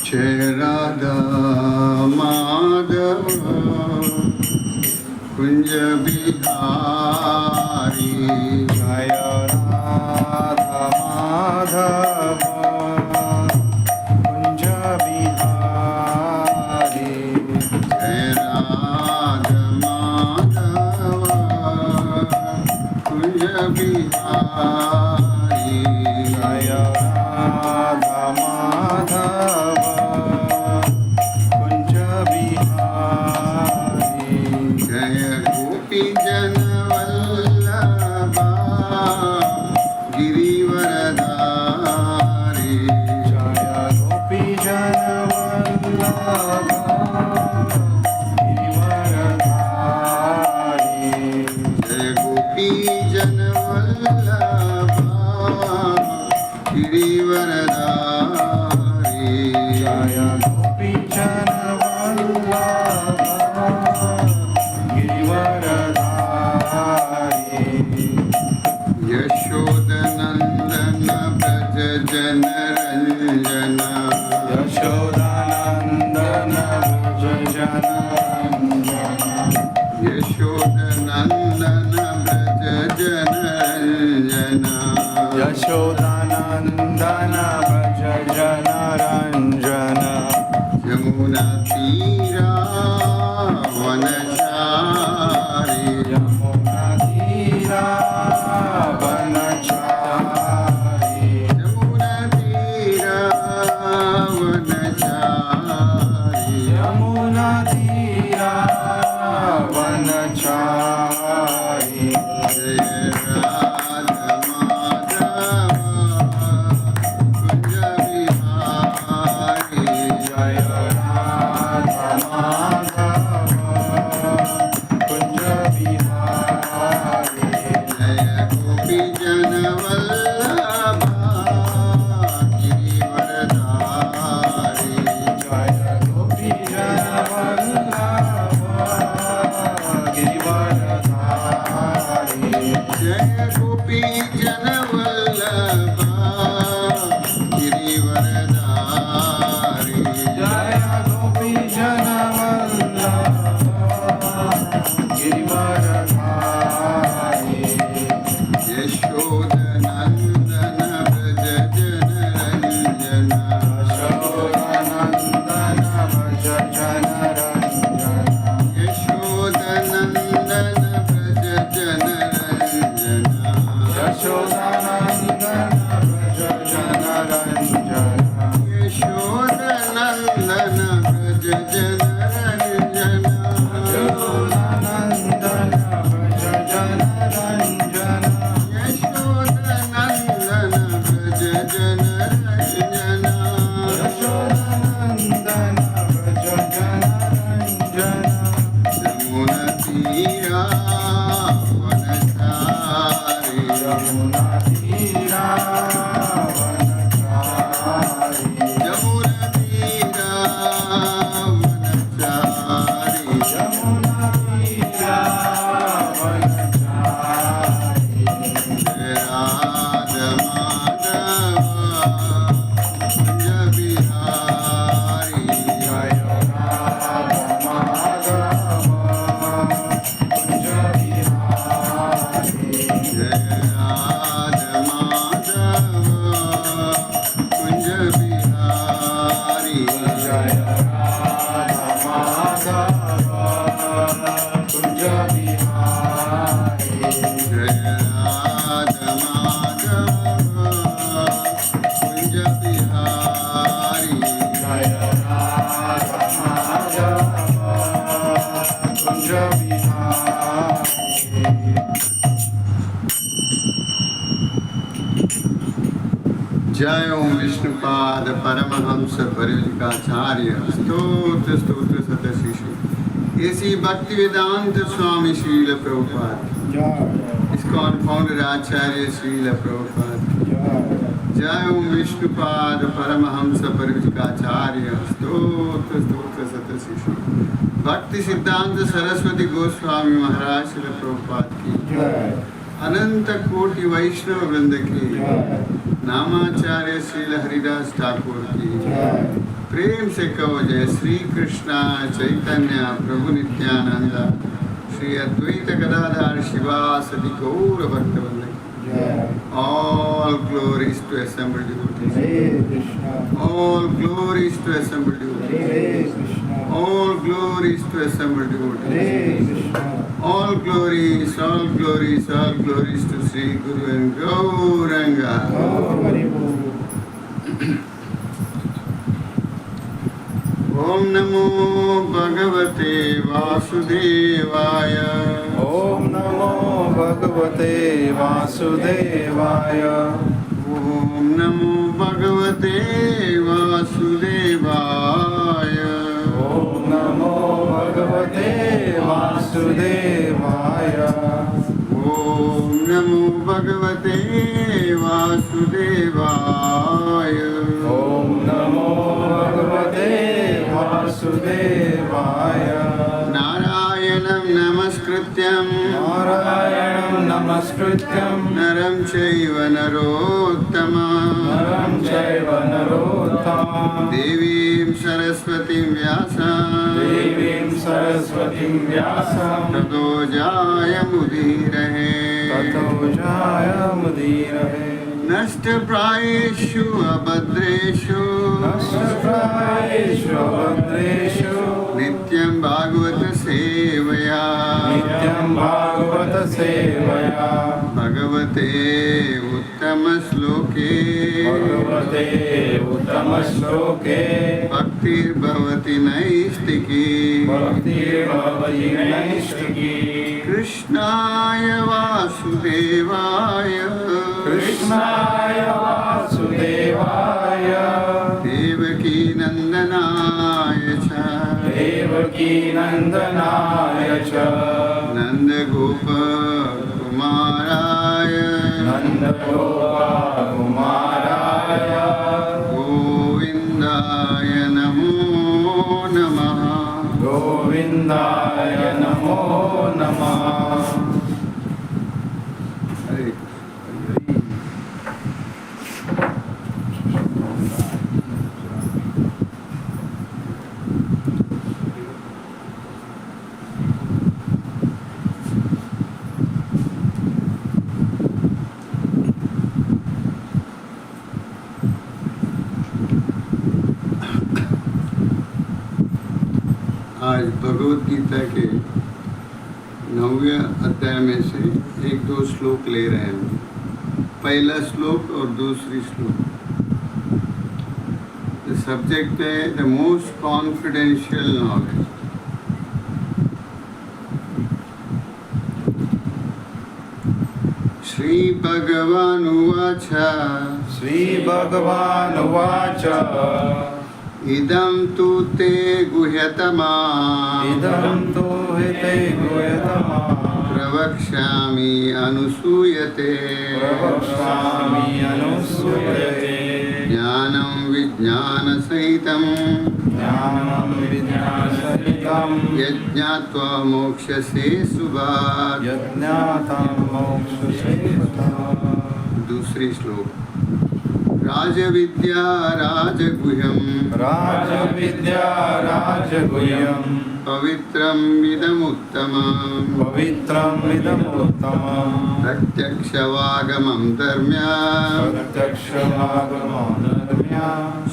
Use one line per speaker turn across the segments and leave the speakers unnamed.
जय राधा माधव कुंज बिहारी।
जय राधा माधव कुंज बिहारी।
जय राधा माधव कुंज बिहारी।
जय राधा माधव कुंज बिहारी।
जय गोपी जन वल्लभा गिरिवरधारी।
जय गोपी जन वल्लभा गिरिवरधारी।
जय गोपी जन वल्लभा गिरिवरधारी।
जय गोपी जन वल्लभा गिरिवरधारी।
यशोदनंदन ब्रज जन रंजन।
यशोदानंदन ब्रज जन रंजन।
यशोदनंदन ब्रज जन रंजन।
यशोदानंदन ब्रज जन रंजन।
यमुना तीरा वनचारी।
यमुना तीरा वनचारी।
यमुना तीरा वनचारी।
यमुना तीरा वनचारी।
जय राधा माधव कुंज बिहारी।
जय राधा माधव कुंज बिहारी।
जय गोपी जन वल्लभा गिरिवरधारी।
जय गोपी जन वल्लभा गिरिवरधारी।
जय गोपी जन वल्लभा गिरिवरधारी।
जय गोपी जन वल्लभा गिरिवरधारी।
यशोदनंदन ब्रज जन रंजन।
यशोदानंदन ब्रज जन रंजन।
यशोदनंदन ब्रज जन रंजन।
यशोदानंदन ब्रज जन रंजन।
यशोदनंदन ब्रज जन रंजन।
यशोदानंदन ब्रज जन रंजन।
यशोदनंदन ब्रज जन रंजन।
यशोदानंदन ब्रज जन रंजन।
यमुना तीरा वनचारी।
यमुना तीरा वनचारी।
यमुना तीरा वनचारी।
यमुना तीरा वनचारी।
जय राधा माधव कुंज बिहारी।
जय राधा माधव कुंज बिहारी।
जय राधा माधव कुंज बिहारी।
जय राधा माधव कुंज बिहारी।
जय राधा माधव कुंज बिहारी।
जय राधा माधव कुंज बिहारी।
जय ओम विष्णुपाद परमहंस परिव्राजकाचार्य स्तोत्र स्तोत्र सतशिशु ऐसी भक्ति वेदांत स्वामी श्रील प्रभुपाद। इस्कॉन फाउंडर आचार्य श्रील प्रभुपाद। जय ओम विष्णुपाद परमहंस परिव्राजकाचार्य स्तोत्र स्तोत्र सतशिशु भक्ति सिद्धांत सरस्वती गोस्वामी महाराज श्रील प्रभुपाद की। अनंत कोटि वैष्णव वृंद की। नामाचार्य श्रील हरिदास ठाकुर की। प्रेम से कहो जय श्री कृष्ण चैतन्य प्रभु नित्यानंद श्री अद्वैत गदाधर शिवासदि गौर भक्तवृंद। All glories to assembled devotees.
Hare Krishna.
All glories to assembled devotees.
Hare Krishna.
All glories to assembled
Hare
devotees.
Krishna.
All glories, all glories, all glories to Sri Guru and Gauranga.
Om Hari Bol.
Om Namo Bhagavate Vasudevaya.
Om Namo Bhagavate Vasudevaya.
Om Namo Bhagavate Vasudevaya.
Om Namo Bhagavate Vasudevaya.
Om Namo Bhagavate Vasudevaya.
Om Namo Bhagavate Vasudevaya.
Narayanam Namaskrityam
Narayanam Namaskrityam
Naram Chaiva Narottamam
Naram Chaiva Narottamam
Devim Saraswatim Vyasam
Devim Saraswatim Vyasam
Tato Jayamudirahe
Tato Jayamudirahe
Nashta Prayeshu Abhadreshu
Nashtraeshu Abhadreshu
Nityam Bhagavata Sevaya
Nityam Bhagavata Sevaya
Bhagavate Uttama Shloke
Bhagavate Uttama Shloke
Bhaktir Bhavati Naistiki
Bhaktir Bhavati Naistiki
Krishnaya Vasudevaya
Krishnaya Vasudevaya
Devaki Nandanaya Cha
Devaki Nandanaya cha
Nanda Gopa Kumaraya
Nanda Gopa Kumaraya
Govindaya Namo Namaha
Govindaya Namo Namah.
Hare आज भगवत गीता के 9वें अध्याय में से एक दो श्लोक ले रहे हैं। पहला श्लोक और दूसरी श्लोक। द सब्जेक्ट है the most confidential knowledge. Shri भगवान उवाच
Sri Bhagavan Uvacha
इदं तु ते गुह्यतमा
Idam tu hite guyatama
प्रवक्ष्यामि अनुसूयते
Pravakshami anusuyate
ज्ञानं विज्ञानसहितं
Jnanam Vidyasahitam
यज्ञात्वा मोक्ष्यसे शुभात्।
Yajnatam Moksha
दूसरी श्लोक। राजविद्या राजगुह्यं
Raja Vidya Raja Guyam
पवित्रम् इदमुत्तमम्
Pavitram Idam Uttamam
प्रत्यक्षवागमं धर्म्या
Pratyakshamagamanadmya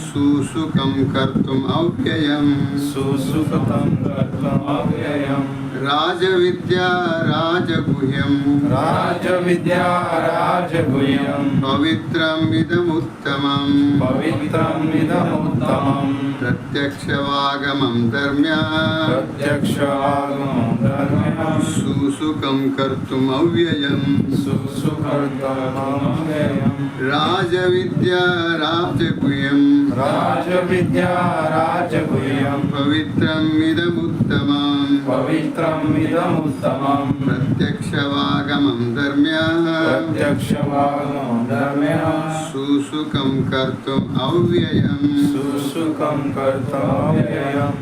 सुसुखं कर्तुम् अव्ययम्।
Susukatam Kartam Avyayam
राजविद्या राजगुह्यं
Raja Vidya Raja Guyam
पवित्रम् इदमुत्तमम्
Pavitram Idam Uttamam
प्रत्यक्षवागमं धर्म्या
Pratyakshamagamanadmya
सुसुखं कर्तुम् अव्ययम्।
Susukartam Avyayam
राजविद्या राजगुह्यं
Raja Vidya Raja Guyam
पवित्रम् इदमुत्तमम्
Pavitram Idam Uttamam
प्रत्यक्षवागमं धर्म्या
Pratyakshamagamanadmya
सुसुखं कर्तुम् अव्ययम्।
Susukam Kartavyayam.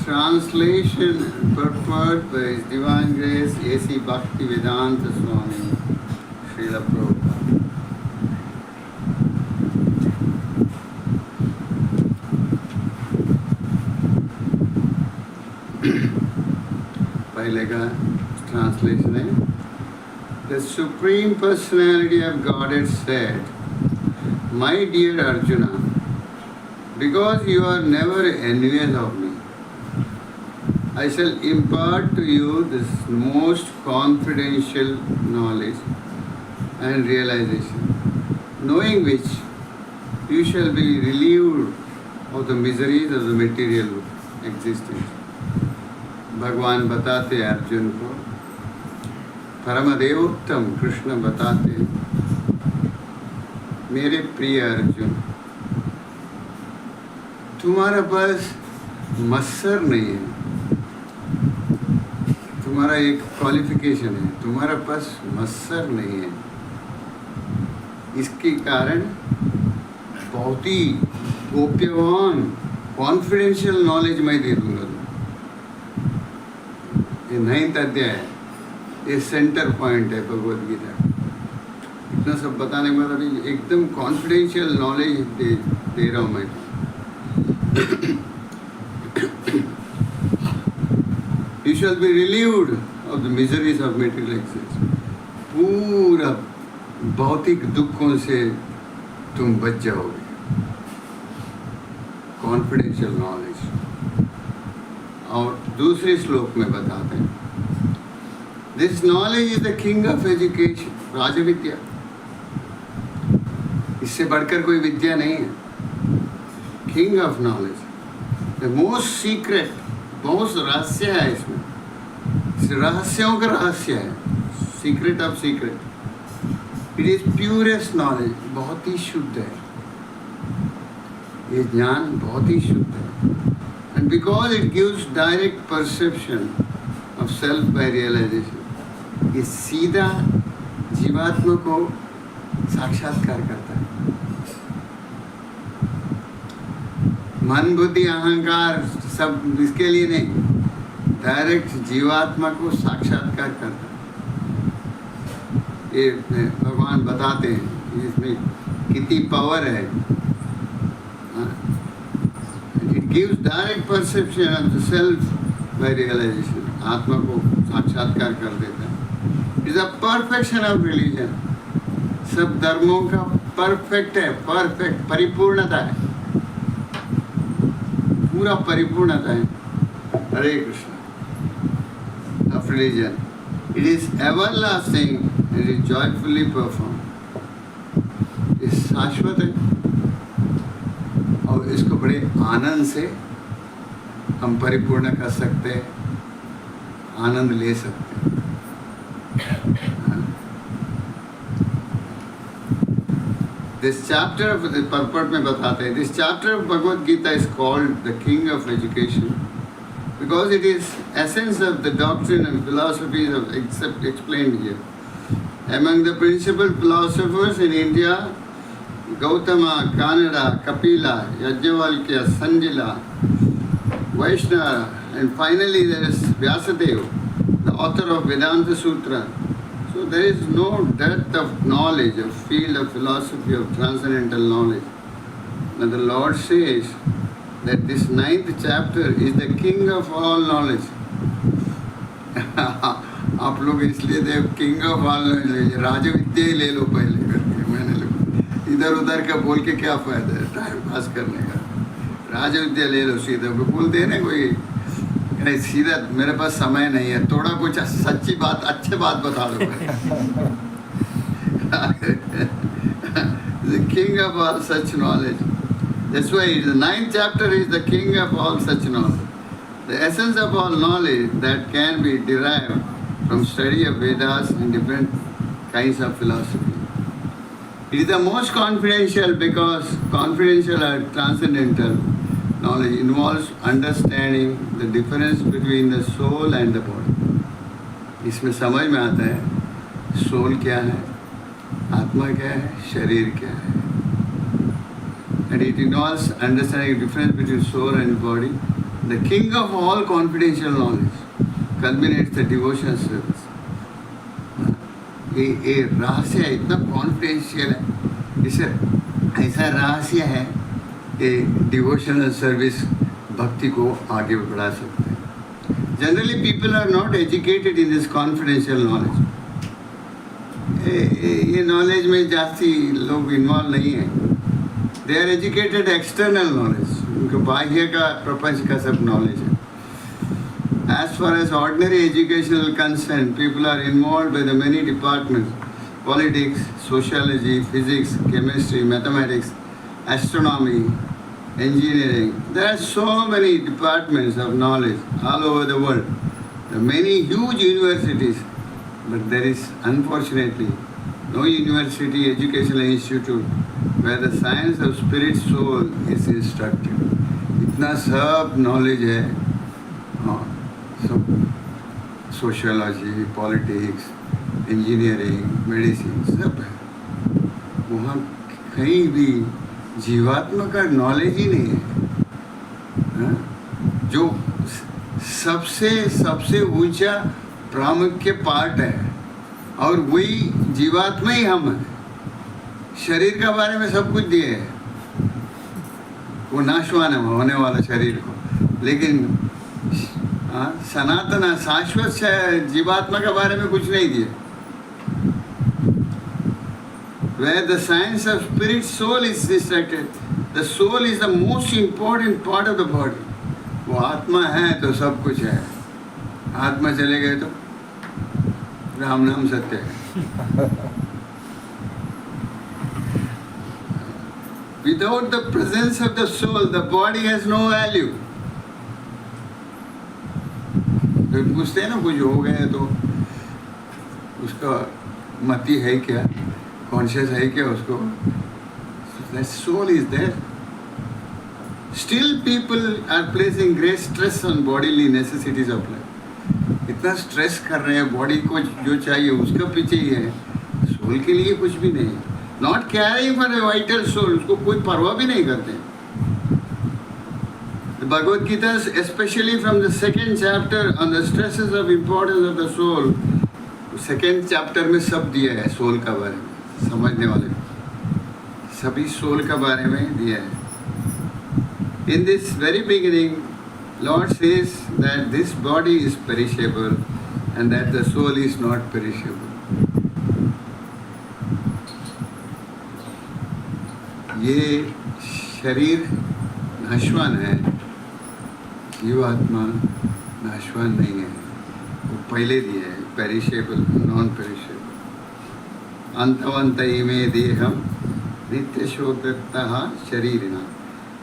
Translation purport by His Divine Grace A.C. Bhaktivedanta Swami Srila Prabhupada। पहले का translation है, the supreme personality of Godhead said, my dear Arjuna, because you are never envious of me, I shall impart to you this most confidential knowledge and realization, knowing which you shall be relieved of the miseries of the material existence. भगवान बताते अर्जुन को, परमदेवोत्तम कृष्ण बताते, मेरे प्रिय अर्जुन, तुम्हारे पास मत्सर नहीं है, तुम्हारा एक क्वालिफिकेशन है, तुम्हारे पास मत्सर नहीं है। इसके कारण बहुत ही गोप्यवान कॉन्फिडेंशियल नॉलेज मैं दे दूंगा। ये 9th अध्याय, ये सेंटर पॉइंट है भगवद गीता। इतना सब बताने के बाद अभी एकदम कॉन्फिडेंशियल नॉलेज दे रहा हूँ मैं। You shall be relieved of the miseries of material existence. पूरा भौतिक दुखों से तुम बच जाओगे। Confidential knowledge. और दूसरे श्लोक में बताते हैं, this knowledge is the king of education, राजविद्या। इससे बढ़कर कोई विद्या नहीं है। King of knowledge, the most secret, बहुत रहस्य है इसमें, रहस्यों का रहस्य है, secret of secret. It is purest knowledge, बहुत ही शुद्ध है ये ज्ञान, बहुत ही शुद्ध है। And because it gives direct perception of self by realization, ये सीधा जीवात्मा को साक्षात्कार करता है। मन बुद्धि अहंकार सब इसके लिए नहीं, डायरेक्ट जीवात्मा को साक्षात्कार करता है। ये भगवान बताते हैं इसमें कितनी पावर है। It gives direct perception of the self by realization, आत्मा को साक्षात्कार कर देता है। It is a perfection of religion, सब धर्मों का परफेक्ट है, परफेक्ट परिपूर्णता है, पूरा परिपूर्णता है। हरे Krishna of religion. It is everlasting and it is joyfully performed. ये शाश्वत है और इसको बड़े आनंद से हम परिपूर्ण कर सकते हैं, आनंद ले सकते हैं। This chapter of the purport में बताते हैं, this chapter of Bhagavad Gita is called the King of Education because it is essence of the doctrine and philosophies of explained here. Among the principal philosophers in India, Gautama, Kanada, Kapila, Yajnavalkya, Sanjila, Vaishnava, and finally there is Vyasadeva, the author of Vedanta Sutra. So there is no depth of knowledge, of field of philosophy, of transcendental knowledge. But the Lord says that this 9th chapter is the king of all knowledge. आप लोग इसलिए देव king of all knowledge, राजविद्या ही ले लो पहले करके। मैंने लोग इधर उधर का बोल के क्या फायदा है टाइम पास करने का। राजविद्या ले लो सीधा, बोलते हैं ना कोई सीधा, मेरे पास समय नहीं है, थोड़ा कुछ सच्ची बात, अच्छी बात बता दो। The king of all such knowledge. That's why the 9th chapter is the king of all such knowledge. The essence of all knowledge that can be derived from study of Vedas and different kinds of philosophy. It is the most confidential because confidential or transcendental knowledge involves understanding the difference between the soul and the body. इसमें समझ में आता है soul क्या है, आत्मा क्या है, शरीर क्या है। And it involves understanding the difference between soul and body. The king of all confidential knowledge culminates the devotion service. ये रहस्य है, इतना कॉन्फिडेंशियल है, इसे ऐसा रहस्य है कि डिवोशनल सर्विस भक्ति को आगे बढ़ा सकते हैं। Generally, people are not educated in this confidential knowledge. ये knowledge में जास्ती लोग involved नहीं हैं. They are educated external knowledge. उनको बाह्य का प्रपंच का सब knowledge है. As far as ordinary educational concerned, people are involved by the many departments: politics, sociology, physics, chemistry, mathematics, astronomy, engineering. There are so many departments of knowledge all over the world. There are many huge universities, but there is unfortunately no university educational institute where the science of spirit soul is instructed. इतना सब knowledge है, सब sociology, politics, engineering, medicine सब है. वहाँ कहीं भी जीवात्मा का नॉलेज ही नहीं है, जो सबसे ऊंचा प्रामुख्य पार्ट है, और वही जीवात्मा ही हम है. शरीर का बारे में सब कुछ दिए है, वो नाशवान है होने वाला शरीर को, लेकिन सनातन शाश्वत जीवात्मा के बारे में कुछ नहीं दिए. Where the science of spirit soul is instructed, the soul is the most important part of the body. वो आत्मा है तो सब कुछ है. आत्मा चले गए तो राम नाम सत्य है. Without the presence of the soul, the body has no value. तो पूछते हैं ना कुछ हो गए तो उसका मति है क्या, कॉन्शियस है क्या उसको. That soul is there. Still people are placing great stress on bodily necessities of life. इतना स्ट्रेस कर रहे हैं बॉडी को जो चाहिए उसका पीछे ही है, सोल के लिए कुछ भी नहीं. Not caring for a vital soul, उसको कोई परवाह भी नहीं करते. Bhagavad Gita specially from the second chapter on the stresses of importance of the soul, second chapter में सब दिया है सोल का बारे में. समझने वाले सभी सोल का बारे में दिया है. In this very beginning, Lord says that this body is perishable and that the soul is not perishable. ये शरीर नाशवान है, जीवात्मा नाशवान नहीं है. वो पहले दिया है perishable, non-perishable. अंतवंत इमे देहम नित्य शोकतः शरीरिणा.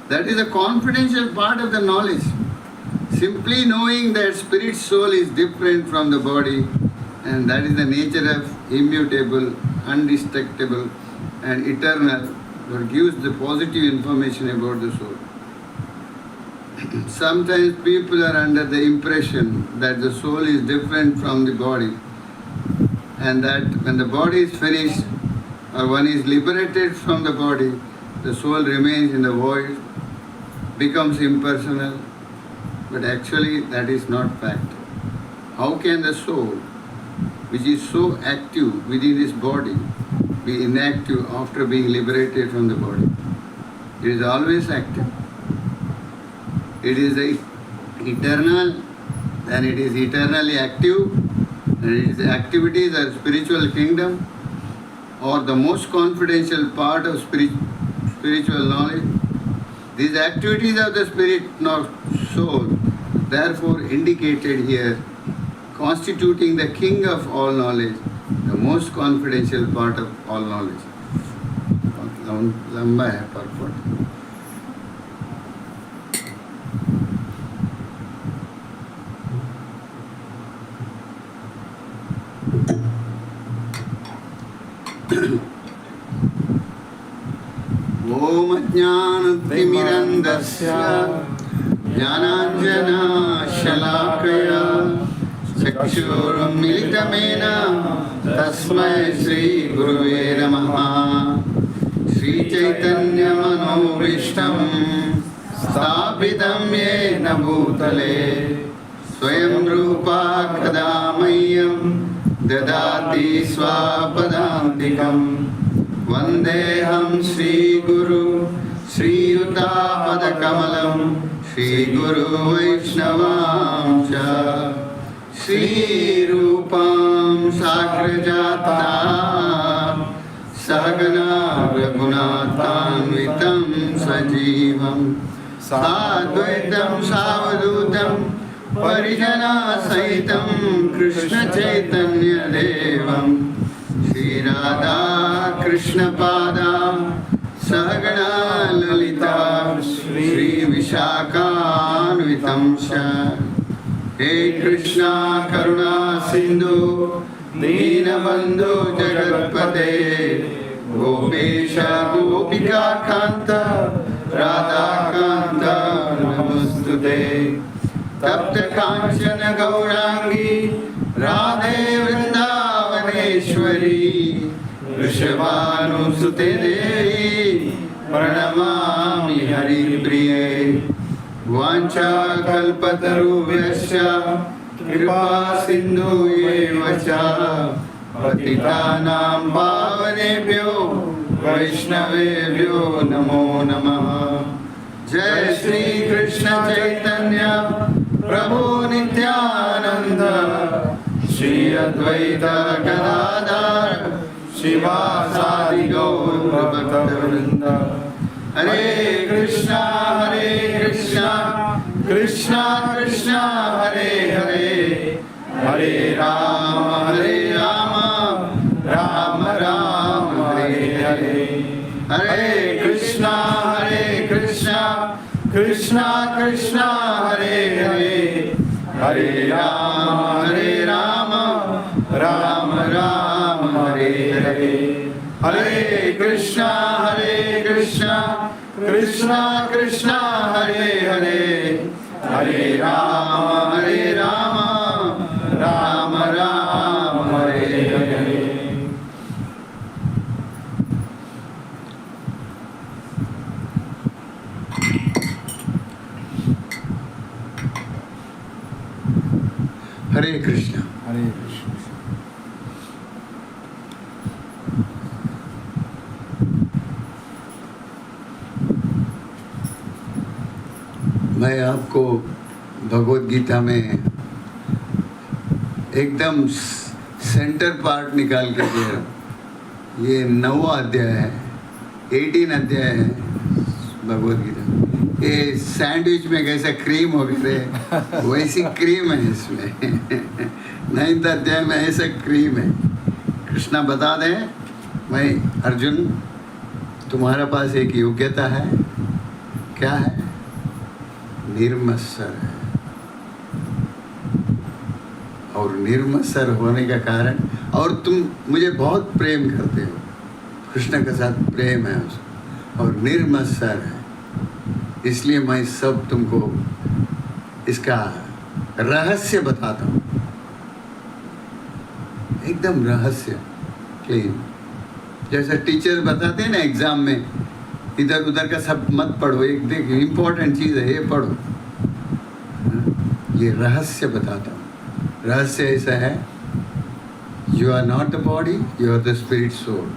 That is a confidential part of the knowledge. Simply knowing that spirit soul is different from the body, and that is the nature of immutable, indestructible, and eternal, that gives the positive information about the soul. Sometimes people are under the impression that the soul is different from the body, and that when the body is finished or one is liberated from the body, the soul remains in the void, becomes impersonal, but actually that is not fact. How can the soul, which is so active within this body, be inactive after being liberated from the body? It is always active. It is eternal, then it is eternally active, and its activities are spiritual kingdom, or the most confidential part of spiritual knowledge. These activities of the spirit soul, therefore indicated here, constituting the king of all knowledge, the most confidential part of all knowledge. लंबा है purport. ओम ज्ञानतिमिरन्धस्य ज्ञानाञ्जनशलाकया चक्षुरुन्मीलितमेन तस्मै श्रीगुरुवे नमः. श्रीचैतन्यमनोभीष्टं स्थापितं येन भूतले स्वयं रूपा कदा मह्यं ददाति स्वापदान्तिकम्. वन्देऽहं श्रीगुरु श्रीयुत सीतापदकमलं श्रीगुरुवैष्णवांश्च श्रीरूपं साग्रजाता सहगना रघुनाथान्वितं सजीवं साद्वैतं सावधूतं परिजनसहितं कृष्णचैतन्यदेवं श्रीराधा कृष्णपादा सहगना ललिता श्रीविशाखान्वितं च। हे कृष्णा करुणा सिंधु दीनबंधु जगत्पते गोपेश गोपिका कांत राधा कांत नमस्तुते। तप्त कांचन गौरांगी राधे वृंदावनेश्वरी वृषभानुसुते देवी प्रणमामि हरिप्रिये। वाञ्छाकल्पतरुभ्यश्च कृपा सिन्धुभ्येव च पतितानां पावनेभ्यो वैष्णवेभ्यो नमो नमः। जय श्री कृष्ण चैतन्य प्रभु नित्यानंद श्री अद्वैत गदाधर शिवासादि गौर भक्तवृंद। हरे कृष्णा कृष्णा कृष्णा हरे हरे हरे राम राम राम हरे हरे। हरे कृष्णा कृष्णा कृष्णा हरे हरे हरे राम राम राम हरे हरे। हरे कृष्णा कृष्णा कृष्णा हरे हरे हरे राम राम राम हरे हरे। हरे कृष्णा।
हरे कृष्ण।
मैं आपको भगवद गीता में एकदम सेंटर पार्ट निकाल के दे रहा हूँ। ये 9वां अध्याय है, 18 अध्याय है भगवद गीता। ये सैंडविच में कैसा क्रीम हो गए वैसी क्रीम है इसमें। 9th अध्याय में ऐसा क्रीम है। कृष्णा बता दें, मैं अर्जुन तुम्हारे पास एक योग्यता है। क्या है? निर्मत्सर है। और निर्मत्सर होने का कारण, और तुम मुझे बहुत प्रेम करते हो, कृष्ण के साथ प्रेम है उसको, और निर्मत्सर है, इसलिए मैं सब तुमको इसका रहस्य बताता हूँ। एकदम रहस्य क्लीन, जैसे टीचर बताते हैं ना एग्जाम में, इधर उधर का सब मत पढ़ो, एक देख इम्पोर्टेंट चीज़ है ये पढ़ो। ये रहस्य बताता हूँ। रहस्य ऐसा है, you are not the body, you are the spirit soul.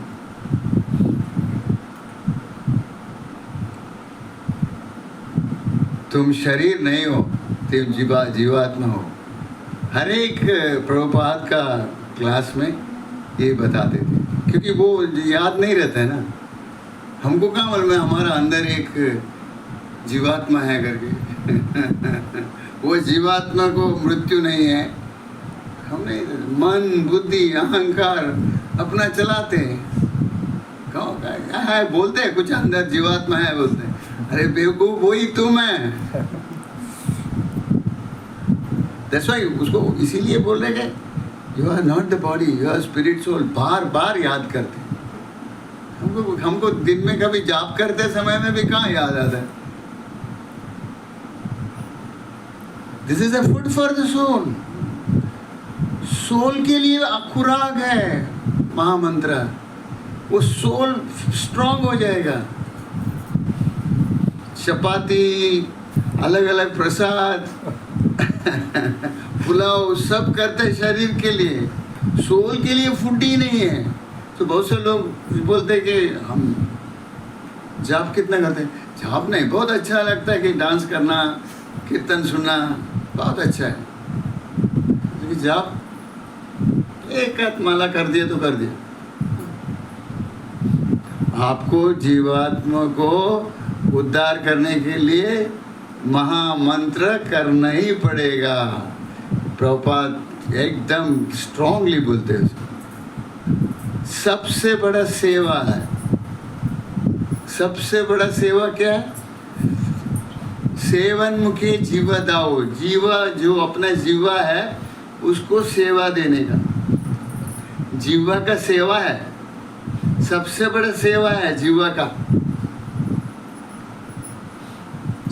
तुम शरीर नहीं हो, तुम जीवात्मा हो। हर एक प्रभुपाद का क्लास में ये बताते थे, क्योंकि वो याद नहीं रहता है ना। हमको क्या मालूम है हमारा अंदर एक जीवात्मा है करके। वो जीवात्मा को मृत्यु नहीं है। हमने मन बुद्धि अहंकार अपना चलाते हैं। क्या है बोलते हैं, कुछ अंदर जीवात्मा है बोलते हैं। अरे बेवकूफ, वही तुम है। That's why उसको इसीलिए बोल रहे कि you are not the body, you are spirit soul. बार बार याद करते हैं। हमको दिन में कभी जाप करते समय में भी कहाँ याद आता है। This is a food for the soul. Soul के लिए खुराक है महामंत्र। वो सोल स्ट्रांग हो जाएगा। चपाती, अलग अलग प्रसाद, पुलाव सब करते शरीर के लिए, सोल के लिए फूड ही नहीं है। तो बहुत से लोग बोलते हैं कि हम जाप कितना करते हैं। जॉब नहीं, बहुत अच्छा लगता है कि डांस करना, कीर्तन सुनना बहुत अच्छा है, लेकिन जॉब एक हाथ माला कर दिया तो कर दिया। आपको जीवात्मा को उद्धार करने के लिए महामंत्र करना ही पड़ेगा। प्रभुपाद एकदम स्ट्रांगली बोलते हैं उसको। सबसे बड़ा सेवा है, सबसे बड़ा सेवा क्या है? सेवन मुखी जीवा दाओ, जीवा जो अपना जीवा है उसको सेवा देने का, जीवा का सेवा है, सबसे बड़ा सेवा है जीवा का।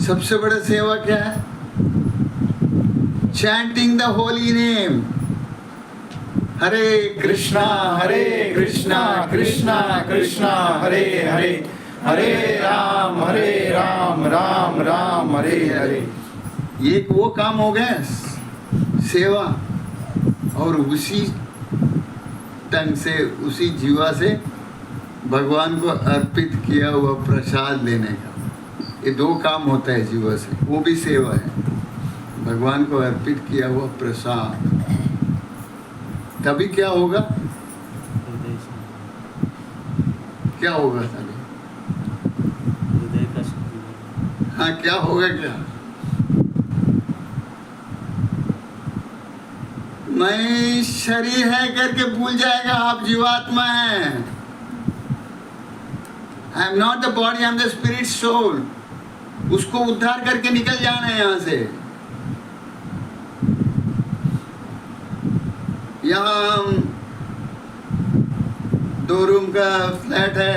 सबसे बड़ा सेवा क्या है? चैंटिंग द होली नेम, हरे कृष्णा
हरे कृष्णा कृष्णा कृष्णा हरे हरे, हरे राम राम राम हरे हरे।
ये वो काम हो गया सेवा, और उसी ढंग से उसी जीवा से भगवान को अर्पित किया हुआ प्रसाद लेने का, ये दो काम होता है जीवा से, वो भी सेवा है। भगवान को अर्पित किया हुआ प्रसाद, तभी क्या होगा? क्या होगा तभी? हाँ, क्या होगा? क्या मैं शरीर है करके भूल जाएगा आप जीवात्मा हैं। I am not the body, I am the spirit soul. उसको उद्धार करके निकल जाना है यहाँ से। यहाँ हम 2 रूम का फ्लैट है,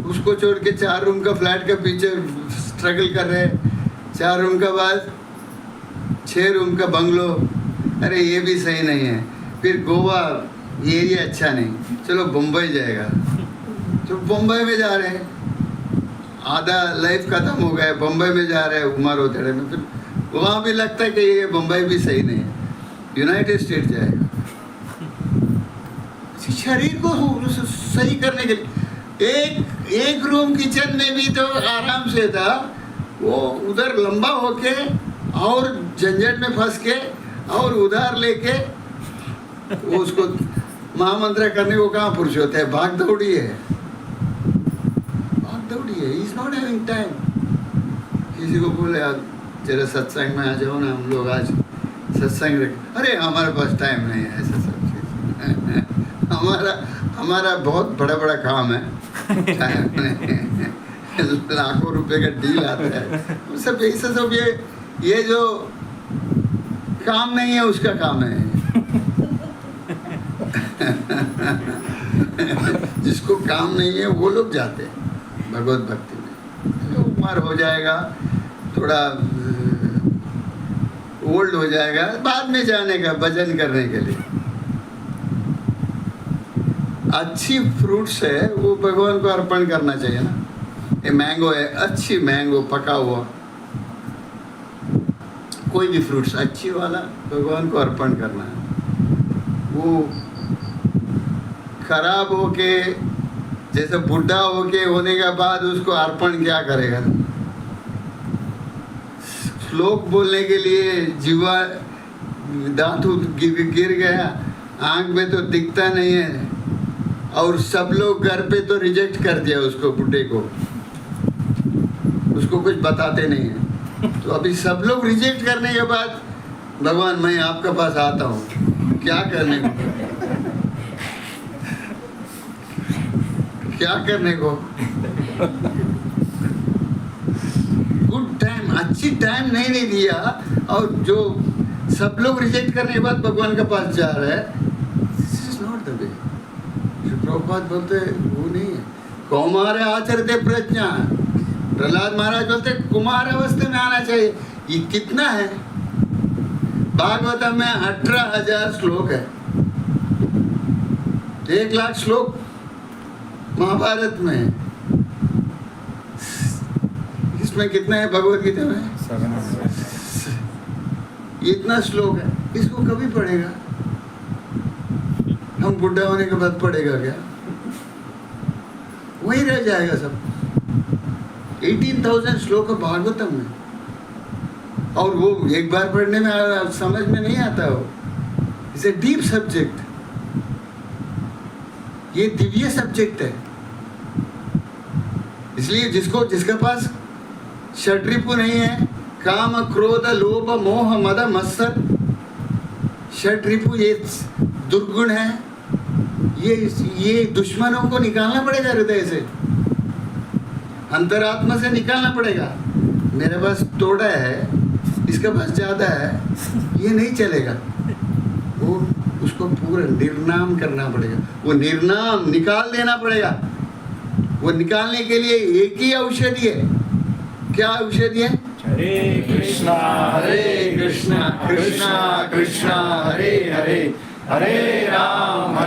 उसको छोड़ के 4 रूम का फ्लैट के पीछे स्ट्रगल कर रहे हैं। 4 रूम का बाद 6 रूम का बंगलो, अरे ये भी सही नहीं है। फिर गोवा एरिया अच्छा नहीं, चलो मुंबई जाएगा, तो मुंबई में जा रहे हैं। आधा लाइफ खत्म हो गया, बम्बई में जा रहे हैं उम्र होते रहे में, फिर वहाँ भी लगता है कि ये बम्बई भी सही नहीं है, यूनाइटेड स्टेट जाएगा। शरीर को सही करने के लिए एक रूम किचन में भी तो आराम से था, वो उधर लंबा होके और झंझट में फंस के और उधार लेके वो उसको महामंत्र करने को कहाँ पुरुष होते हैं? भाग दौड़ी है, भाग दौड़ी है। He is not having time। किसी को बोले आप जरा सत्संग में आ जाओ ना, हम लोग आज सत्संग रख, अरे हमारे पास टाइम नहीं है ऐसा सब चीज। हमारा बहुत बड़ा काम है, लाखों रुपए का डील आता है, सब ऐसा सब ये जो काम नहीं है उसका काम है। जिसको काम नहीं है वो लोग जाते हैं भगवत भक्ति में। उम्र हो जाएगा, थोड़ा ओल्ड हो जाएगा, बाद में जाने का भजन करने के लिए। अच्छी फ्रूट्स है वो भगवान को अर्पण करना चाहिए ना। ये मैंगो है, अच्छी मैंगो पका हुआ, कोई भी फ्रूट्स अच्छी वाला भगवान को अर्पण करना है। वो खराब होके, जैसे बुढ़ा होके होने के बाद उसको अर्पण क्या करेगा? श्लोक बोलने के लिए जीवा दांत गिर गया, आंख में तो दिखता नहीं है, और सब लोग घर पे तो रिजेक्ट कर दिया उसको, बुढ़े को, उसको कुछ बताते नहीं है। तो अभी सब लोग रिजेक्ट करने के बाद भगवान मैं आपके पास आता हूँ, क्या करने को? क्या करने को? गुड टाइम, अच्छी टाइम नहीं दिया, और जो सब लोग रिजेक्ट करने के बाद भगवान के पास जा रहा है, this is not the way. Prabhupada बोलते वो नहीं है। कौमार आचरते प्रज्ञा, प्रहलाद महाराज बोलते कुमार अवस्था में आना चाहिए। ये कितना है? भागवतम में 18,000 श्लोक है, 1 लाख श्लोक महाभारत में है। इसमें कितना है भगवत गीता में? 700। इतना श्लोक है, इसको कभी पढ़ेगा? हम बुढ़ा होने के बाद पढ़ेगा क्या? वही रह जाएगा सब। 18,000 श्लोक भागवतम में, और वो एक बार पढ़ने में समझ में नहीं आता। वो इट्स ए डीप सब्जेक्ट, ये दिव्य सब्जेक्ट है। इसलिए जिसका पास षड्रिपु नहीं है, काम क्रोध लोभ मोह मद मत्सर, षड्रिपु ये दुर्गुण है, ये दुश्मनों को निकालना पड़ेगा हृदय से, अंतरात्मा से निकालना पड़ेगा। मेरे पास थोड़ा है, इसके पास ज्यादा है, ये नहीं चलेगा। वो उसको पूरा निर्नाम करना पड़ेगा, वो निर्नाम निकाल देना पड़ेगा। वो निकालने के लिए एक ही औषधि है। क्या औषधि है?
हरे कृष्णा कृष्णा कृष्णा हरे हरे, हरे राम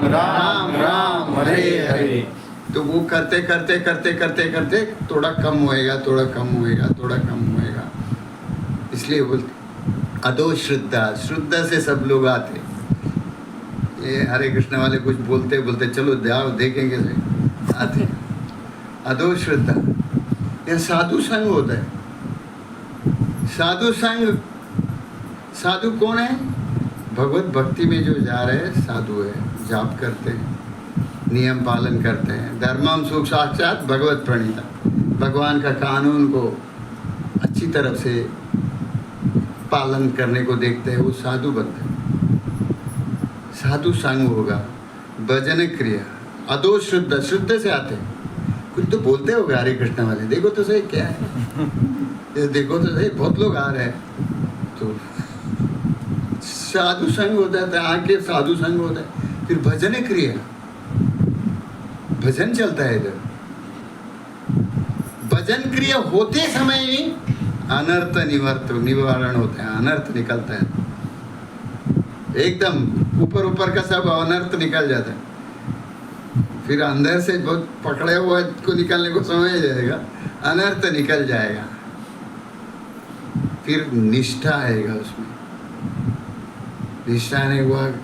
राम राम हरे हरे।
तो वो करते करते करते करते करते थोड़ा कम होएगा, थोड़ा कम होएगा, थोड़ा कम होएगा। इसलिए बोलते अदो श्रद्धा, श्रद्धा से सब लोग आते। ये हरे कृष्ण वाले कुछ बोलते बोलते चलो जाओ देखेंगे से आते। अदो श्रद्धा, यह साधु संग होता है। साधु संग, साधु कौन है? भगवत भक्ति में जो जा रहे हैं साधु है, जाप करते हैं, नियम पालन करते हैं। धर्मम सुख साक्षात भगवत प्रणीता, भगवान का कानून को अच्छी तरफ से पालन करने को देखते हैं, वो साधु बनते हैं। साधु संग होगा, भजन क्रिया, अदो शुद्ध, शुद्ध से आते हैं। कुछ तो बोलते होगा हरे कृष्ण वाले, देखो तो सही क्या है, ये देखो तो सही, बहुत लोग आ रहे हैं। तो साधु संग होता है, आके साधु संग होता है। फिर भजन क्रिया, भजन चलता है इधर। भजन क्रिया होते समय ही अनर्थ निवारण होता है, अनर्थ निकलता है। एकदम ऊपर ऊपर का सब अनर्थ निकल जाता है। फिर अंदर से बहुत पकड़े हुआ को निकलने को समय जाएगा, अनर्थ निकल जाएगा। फिर निष्ठा आएगा उसमें, निष्ठा आने के बाद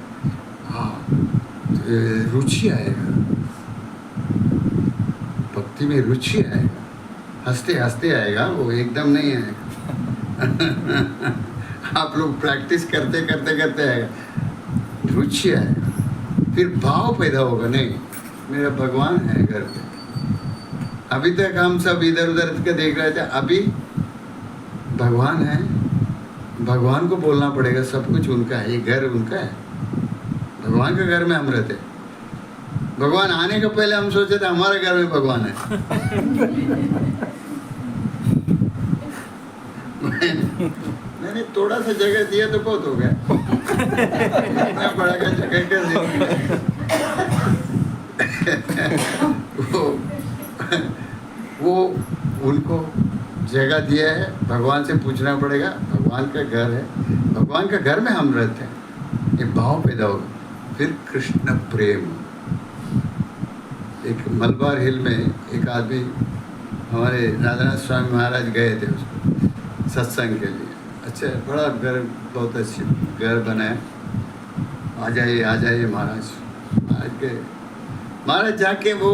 हाँ रुचि आएगा, भक्ति में रुचि आएगा। हंसते हंसते आएगा, वो एकदम नहीं आएगा। आप लोग प्रैक्टिस करते करते करते आएगा, रुचि आएगा। फिर भाव पैदा होगा, नहीं मेरा भगवान है घर पे। अभी तक हम सब इधर उधर के देख रहे थे, अभी भगवान है, भगवान को बोलना पड़ेगा। सब कुछ उनका है, ये घर उनका है, भगवान के घर में हम रहते। भगवान आने के पहले हम सोचे थे हमारे घर में भगवान है। मैंने थोड़ा सा जगह दिया तो बहुत हो गया। इतना बड़ा का जगह कैसे? वो उनको जगह दिया है, भगवान से पूछना पड़ेगा। भगवान का घर है, भगवान का घर में हम रहते हैं, ये भाव पैदा होगा। फिर कृष्ण प्रेम। एक मलबार हिल में एक आदमी, हमारे राधानाथ स्वामी महाराज गए थे उसको सत्संग के लिए। अच्छा बड़ा घर, बहुत अच्छी घर बनाया। आ जाइए महाराज। महाराज के महाराज जाके वो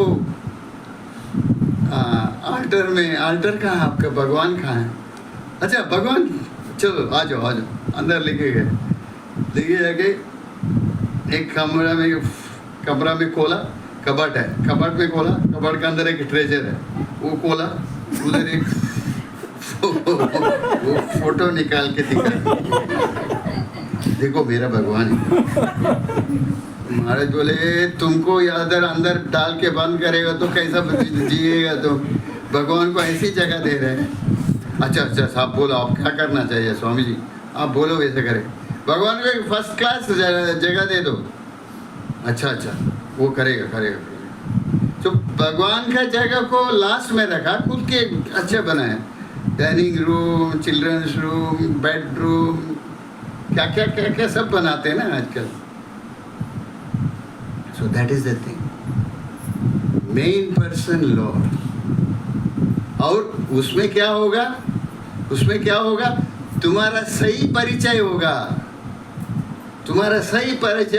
आल्टर कहाँ है आपका, भगवान कहाँ है? अच्छा भगवान, चलो आ जाओ अंदर लेके गए। लेके जाके एक कमरा में खोला, कबट है, कबट में खोला, कबट के अंदर एक ट्रेजर है, वो खोला, उधर एक वो फोटो निकाल के दिखा, देखो मेरा भगवान है। महाराज बोले तुमको इधर अंदर डाल के बंद करेगा तो कैसा जिएगा? तो भगवान को ऐसी जगह दे रहे हैं। अच्छा साहब बोलो आप क्या करना चाहिए स्वामी जी, आप बोलो वैसे करें। भगवान को एक फर्स्ट क्लास जगह दे दो। अच्छा वो करेगा। तो भगवान का जगह को लास्ट में रखा, खुद के अच्छे बनाए, dining room, children's room, bedroom, क्या सब बनाते हैं ना आजकल। So that is the thing, main person Lord। और उसमें क्या होगा? तुम्हारा सही परिचय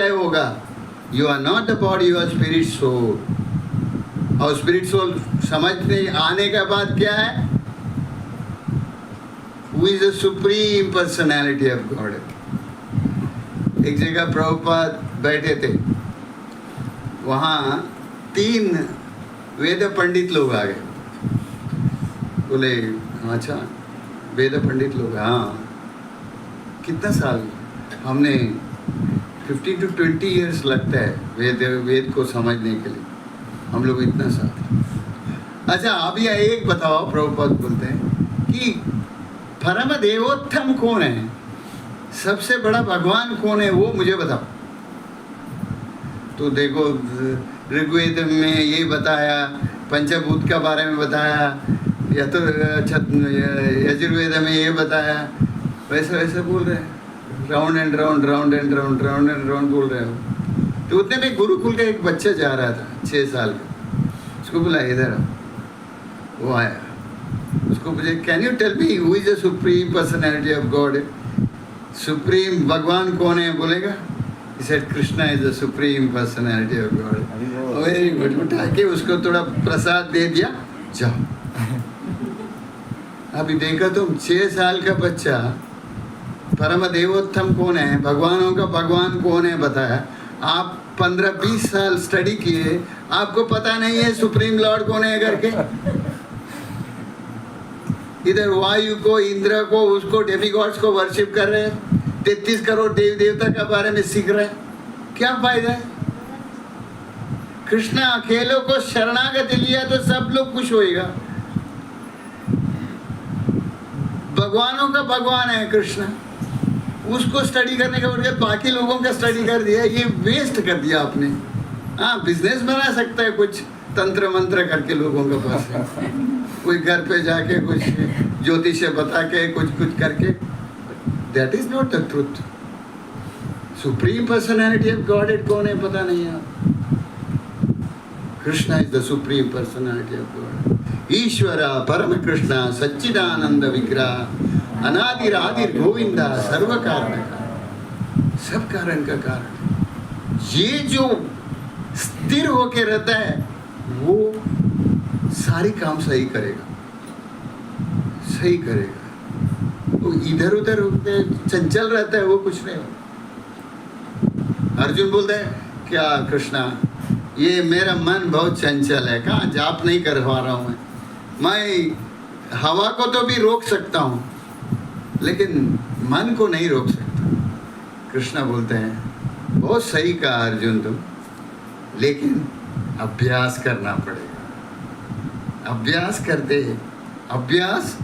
होगा। You are not the body, you are spirit, soul। और स्पिरिट सोल समझने आने के बाद क्या है? Who is the supreme personality of God? एक जगह प्रभुपाद बैठे थे, वहाँ 3 वेद पंडित लोग आ गए। बोले अच्छा वेद पंडित लोग, हाँ कितना साल? हमने 15 to 20 years लगता है वेद को समझने के लिए, हम लोग इतना साल। अच्छा अभी एक बताओ, प्रभुपाद बोलते हैं कि परम देवोत्तम कौन है, सबसे बड़ा भगवान कौन है, वो मुझे बताओ। तो देखो ऋग्वेद में ये बताया, पंचभूत के बारे में बताया, या तो यजुर्वेद में ये बताया, वैसे वैसे बोल रहे हैं, round and round round and round round and round बोल रहे हो। तो उतने में गुरुकुल का एक बच्चा जा रहा था 6 साल का, उसको बोला इधर आओ। वो आया, उसको पूछे can you tell me who is the supreme personality of God? Supreme भगवान कौन है? बोलेगा He said Krishna is the supreme personality of God. Very good. उठा के उसको थोड़ा प्रसाद दे दिया, जाओ। अभी देखा तुम 6 साल का बच्चा परम देवोत्तम कौन है, भगवानों का भगवान कौन है बताया। आप 15-20 साल स्टडी किए, आपको पता नहीं है सुप्रीम लॉर्ड कौन है करके। इधर वायु को, इंद्र को, उसको डेमिगॉड्स को वर्शिप कर रहे हैं, 33 करोड़ देवी देवता के बारे में सीख रहे हैं, क्या फायदा है? कृष्ण अकेलों को शरणागति लिया तो सब लोग खुश होएगा। भगवानों का भगवान है कृष्ण, उसको स्टडी करने के बजाय बाकी लोगों का स्टडी कर दिया, ये वेस्ट कर दिया आपने। हाँ बिजनेस बना सकता है कुछ तंत्र मंत्र करके लोगों के पास, कोई घर पे जाके कुछ ज्योतिष बता के कुछ करके, that is not the truth. Supreme personality of God कौन है पता नहीं है। Krishna is the supreme personality of God. ईश्वर परम कृष्ण सच्चिदानंद विग्रह अनादिर आदिर गोविंदा सर्व कारण का, सब कारण का कारण। ये जो स्थिर होके रहता है वो सारी काम सही करेगा, सही करेगा। वो इधर उधर चंचल रहता है वो कुछ नहीं होता। अर्जुन बोलता है क्या कृष्णा, ये मेरा मन बहुत चंचल है, कहाँ जाप नहीं कर पा रहा हूँ मैं हवा को तो भी रोक सकता हूँ लेकिन मन को नहीं रोक सकता। कृष्णा बोलते हैं बहुत सही कहा अर्जुन तुम, लेकिन अभ्यास करना पड़ेगा। अभ्यास करते अभ्यास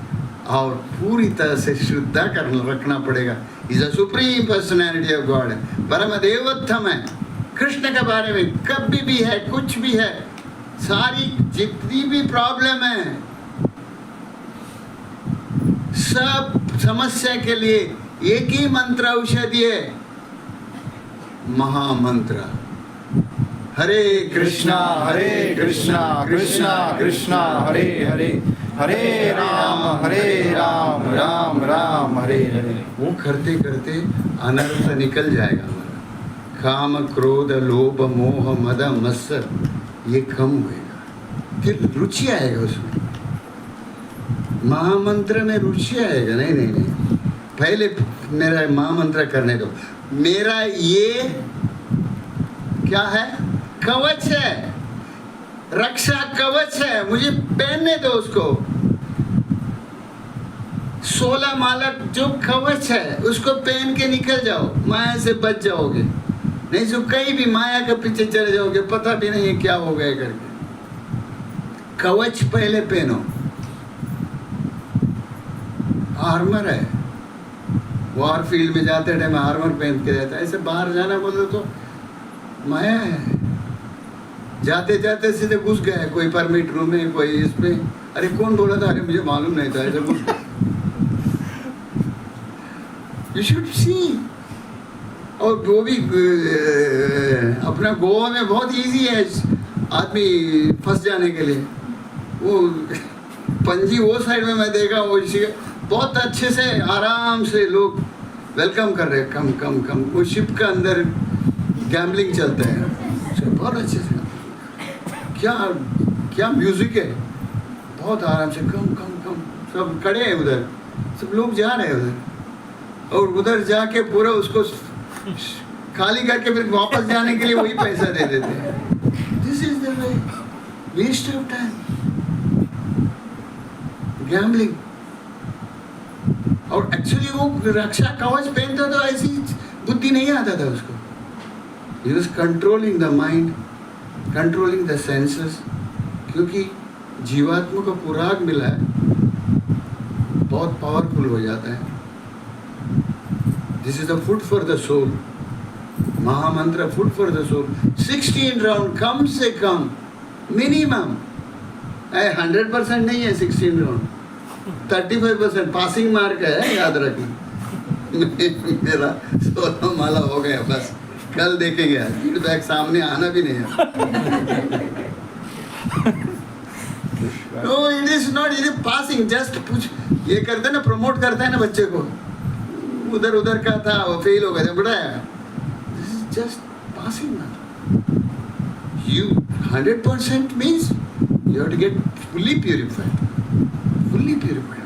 और पूरी तरह से श्रद्धा कर रखना पड़ेगा। Is a supreme personality of God, परम देवोत्तम है। कृष्ण के बारे में कभी भी है, कुछ भी है, सारी जितनी भी प्रॉब्लम है, सब समस्या के लिए एक ही मंत्र औषधि है, महामंत्र हरे कृष्णा
कृष्णा कृष्णा हरे हरे, हरे राम राम राम हरे हरे।
वो करते करते अनर्थ निकल जाएगा हमारा। काम क्रोध लोभ मोह मद मत्सर ये कम होएगा, फिर रुचि आएगा उसमें। महामंत्र में रुचि आएगा। नहीं नहीं नहीं, पहले मेरा महामंत्र करने दो। मेरा ये क्या है? कवच है, रक्षा कवच है, मुझे पहनने दो उसको। 16 मालक जो कवच है उसको पहन के निकल जाओ, माया से बच जाओगे। नहीं तो कहीं भी माया के पीछे चले जाओगे, पता भी नहीं है क्या हो गया करके। कवच पहले पहनो। आर्मर है, वॉर फील्ड में जाते टाइम आर्मर पहन के जाता है। ऐसे बाहर जाना बोले तो माया है, जाते जाते सीधे घुस गए, कोई परमिट रूम में, कोई इसमें। अरे कौन बोला था? अरे मुझे मालूम नहीं था, ऐसे घुस गए। You should see. और वो भी अपना गोवा में बहुत इजी है आदमी फंस जाने के लिए। वो पंजी वो साइड में मैं देखा, वो इसी बहुत अच्छे से आराम से लोग वेलकम कर रहे हैं। कम कम कम वो शिप का अंदर गैम्बलिंग चलता है बहुत अच्छे से। क्या क्या म्यूजिक है, बहुत आराम से कम कम कम, सब खड़े हैं उधर, सब लोग जा रहे हैं उधर, और उधर जाके पूरा उसको खाली करके फिर वापस जाने के लिए वही पैसा दे देते हैं। This is the way, waste of time, gambling. और एक्चुअली वो रक्षा कवच पहनता तो ऐसी बुद्धि नहीं आता था उसको। He was controlling the mind, controlling the senses, क्योंकि जीवात्मा को पुराग मिला है, बहुत पावरफुल हो जाता है। This is the food for the soul, महामंत्र food for the soul। 16 round कम से कम मिनिमम, 100% नहीं है 16 राउंड, 35% पासिंग मार्क है, याद रखना। मेरा 16 माला हो गया, बस कल देखेंगे, फीडबैक सामने आना भी नहीं है। No, it is not, it is passing, just कुछ ये करते ना, प्रमोट करता है ना बच्चे को, उधर उधर का था वो फेल हो गया, बढ़ाया, this is just passing mark। You 100% means you have to get fully purified,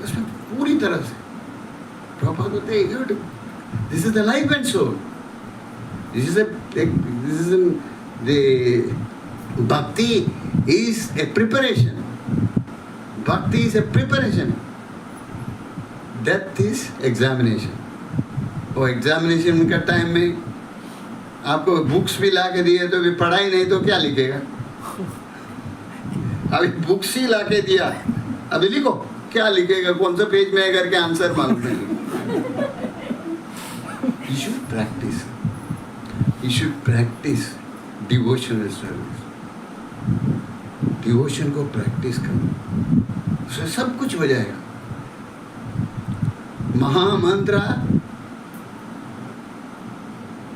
उसमें पूरी तरह से प्रॉपर होते हैं। This is the life and soul, this is the bhakti is a preparation, bhakti is a preparation, death is examination। वो examination का time में आपको बुक्स भी ला के दिए तो भी पढ़ाई नहीं तो क्या लिखेगा? अभी बुक्स ही ला के दिया, अभी लिखो, क्या लिखेगा, कौन सा पेज में है करके आंसर मालूम नहीं। You should practice, you should practice devotional service, devotion को प्रैक्टिस करो, उससे सब कुछ हो जाएगा। महामंत्र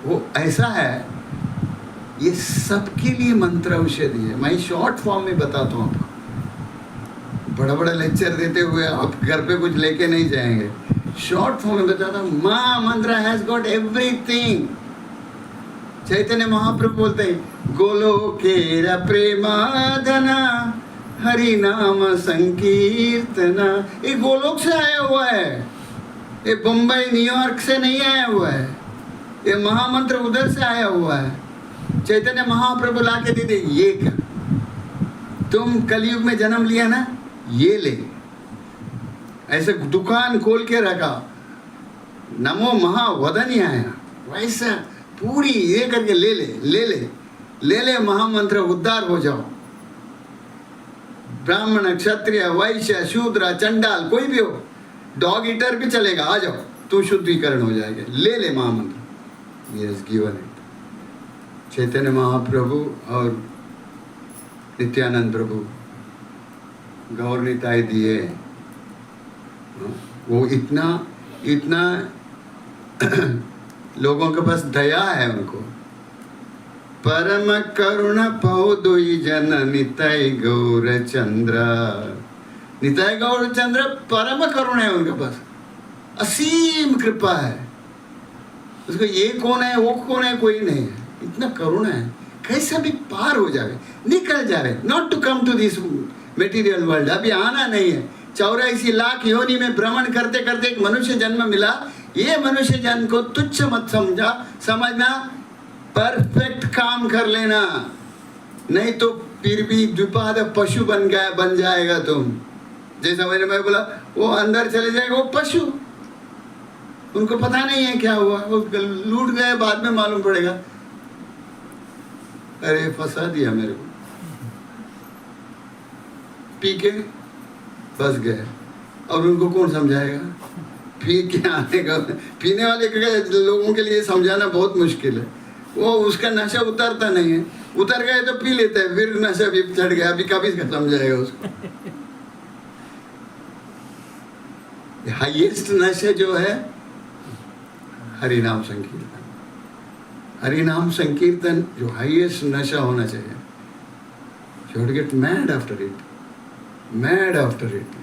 वो ऐसा है, ये सबके लिए मंत्र औषधि है। मैं शॉर्ट फॉर्म में बताता हूँ आपको, बड़ा बड़ा लेक्चर देते हुए आप घर पे कुछ लेके नहीं जाएंगे। शॉर्ट फॉर्म में बताता हूँ, महामंत्र has got everything. Chaitanya Mahaprabhu बोलते हैं, गोलोकेर प्रेमाधना हरि नाम संकीर्तना। ये गोलोक से आया हुआ है, ये मुंबई न्यूयॉर्क से नहीं आया हुआ है, ये महामंत्र उधर से आया हुआ है। चैतन्य महाप्रभु ला के दे दे, ये क्या, तुम कलयुग में जन्म लिया ना, ये ले। ऐसे दुकान खोल के रखा, नमो महावदन आया, वैसा पूरी ये करके ले ले ले ले ले ले महामंत्र, उद्धार हो जाओ। ब्राह्मण, क्षत्रिय, वैश्य, शूद्र, चंडाल, कोई भी हो, डॉग ईटर भी चलेगा, आ जाओ, तू शुद्धिकरण हो जाएगा, ले ले महामंत्र। Yes, given it। Chaitanya Mahaprabhu और नित्यानंद प्रभु, गौर निताई दिए, वो इतना इतना लोगों के पास दया है उनको। परम करुण पौदोई जन निताई गौर चंद्र। निताई गौर चंद्र परम करुण है उनके पास, असीम कृपा है। उसको ये कौन है वो कौन है कोई नहीं है, इतना करुणा है, कैसा भी पार हो जाए, निकल जाए। Not to come to this material world, अभी आना नहीं है। 84 लाख योनि में भ्रमण करते करते एक मनुष्य जन्म मिला। ये मनुष्य जन्म को तुच्छ मत समझना, परफेक्ट काम कर लेना, नहीं तो फिर भी द्विपाद पशु बन जाएगा तुम। जैसा मैं बोला, वो अंदर चले जाएगा, वो पशु, उनको पता नहीं है क्या हुआ, वो लूट गए, बाद में मालूम पड़ेगा, अरे फंसा दिया मेरे को, पी के फंस गए। और उनको कौन समझाएगा? पी के आने का, पीने वाले लोगों के लिए समझाना बहुत मुश्किल है। वो उसका नशा उतरता नहीं है, उतर गए तो पी लेते हैं, फिर नशा भी चढ़ गया, अभी कभी समझाएगा उसको। हाईएस्ट नशा जो है हरि नाम संकीर्तन। हरि नाम संकीर्तन जो हाईएस्ट नशा होना चाहिए। You have to get mad after it, mad after it।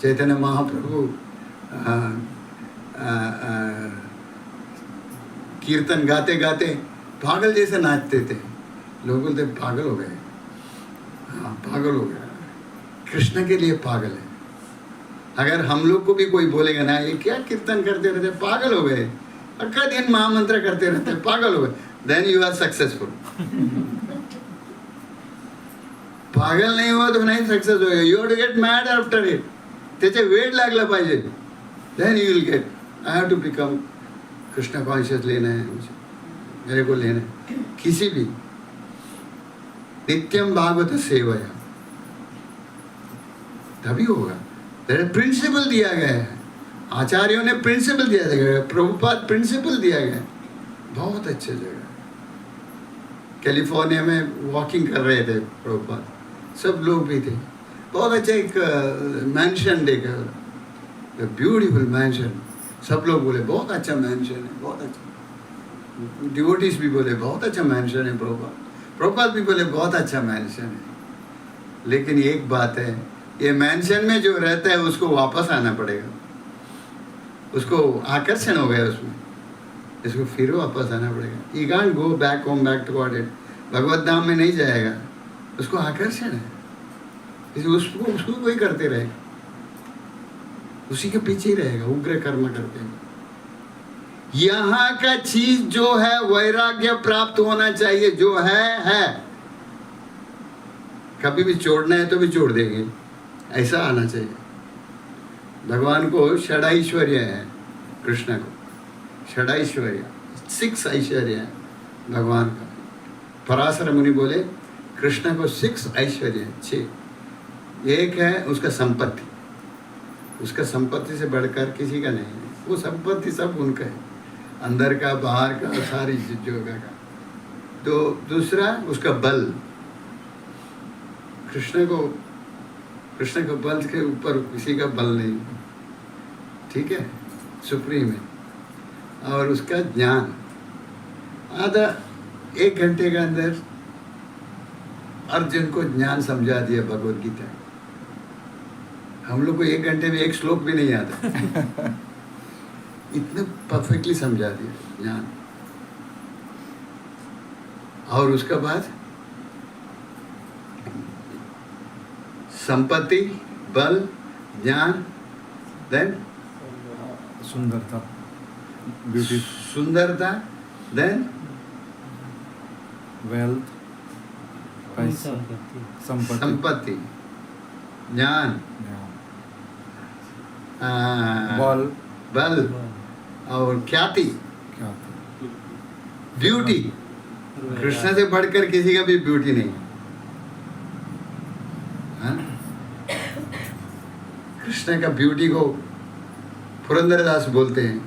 Chaitanya Mahaprabhu कीर्तन गाते गाते पागल जैसे नाचते थे, लोग बोलते पागल हो गए। हाँ, पागल हो गया, कृष्ण के लिए पागल है। अगर हम लोग को भी कोई बोलेगा ना ये क्या कीर्तन करते रहते, पागल हो गए, अक्का दिन महामंत्र करते रहते, पागल हो गए, देन यू आर सक्सेसफुल। पागल नाही हुआ तो नाही सक्सेस होईल. You have to get mad after it. त्याचे वेळ लागला पाहिजे. Then you will get. I have to become Krishna conscious. लेना है मुझे, मेरे को लेना है किसी भी. नित्यम भागवत सेवया तभी होगा. प्रिंसिपल दिया गया है, आचार्यों ने प्रिंसिपल दिया गया, प्रभुपाद प्रिंसिपल दिया गया. बहुत अच्छे जगह कैलिफोर्निया में वॉकिंग कर रहे थे प्रभुपाद, सब लोग भी थे. बहुत अच्छा एक मैंशन देखा, ब्यूटीफुल मैंशन. सब लोग बोले बहुत अच्छा मैंशन है, बहुत अच्छा. डिवोटीज भी बोले बहुत अच्छा मैंशन है प्रभुपाद. प्रभुपाद भी बोले बहुत अच्छा मैंशन है. लेकिन एक बात है, ये मैंशन में जो रहता है उसको वापस आना पड़ेगा. उसको आकर्षण हो गया उसमें, इसको फिर वापस आना पड़ेगा. You can't go back home back to God. भगवत धाम में नहीं जाएगा, उसको आकर्षण है, उसको उसको कोई करते रहेगा, उसी के पीछे ही रहेगा, उग्र कर्म करते हैं. यहाँ का चीज जो है वैराग्य प्राप्त होना चाहिए. जो है कभी भी छोड़ना है तो भी छोड़ देंगे, ऐसा आना चाहिए. भगवान को षडाइश्वर्य है, कृष्ण को षडाइश्वर्य, 6 ऐश्वर्य है भगवान का. पराशर मुनि बोले कृष्ण को 6 ऐश्वर्य है, 6. एक है उसका संपत्ति, उसका संपत्ति से बढ़कर किसी का नहीं है. वो संपत्ति सब उनका है, अंदर का बाहर का सारी जगह का. तो दूसरा उसका बल, कृष्ण को बल के ऊपर किसी का बल नहीं, ठीक है, सुप्रीम है. और उसका ज्ञान, आधा 1 घंटे के अंदर अर्जुन को ज्ञान समझा दिया भगवत गीता. हम लोग को 1 घंटे में 1 श्लोक भी नहीं आता. इतना परफेक्टली समझा दिया ज्ञान. और उसके बाद संपत्ति, बल, ज्ञान, देन
सुंदरता, ब्यूटी,
सुंदरता, देन
वेल्थ,
संपत्ति, ज्ञान, बल और ख्याति, ब्यूटी. कृष्ण से बढ़कर किसी का भी ब्यूटी नहीं. कृष्ण का ब्यूटी को पुरंदरदास बोलते हैं.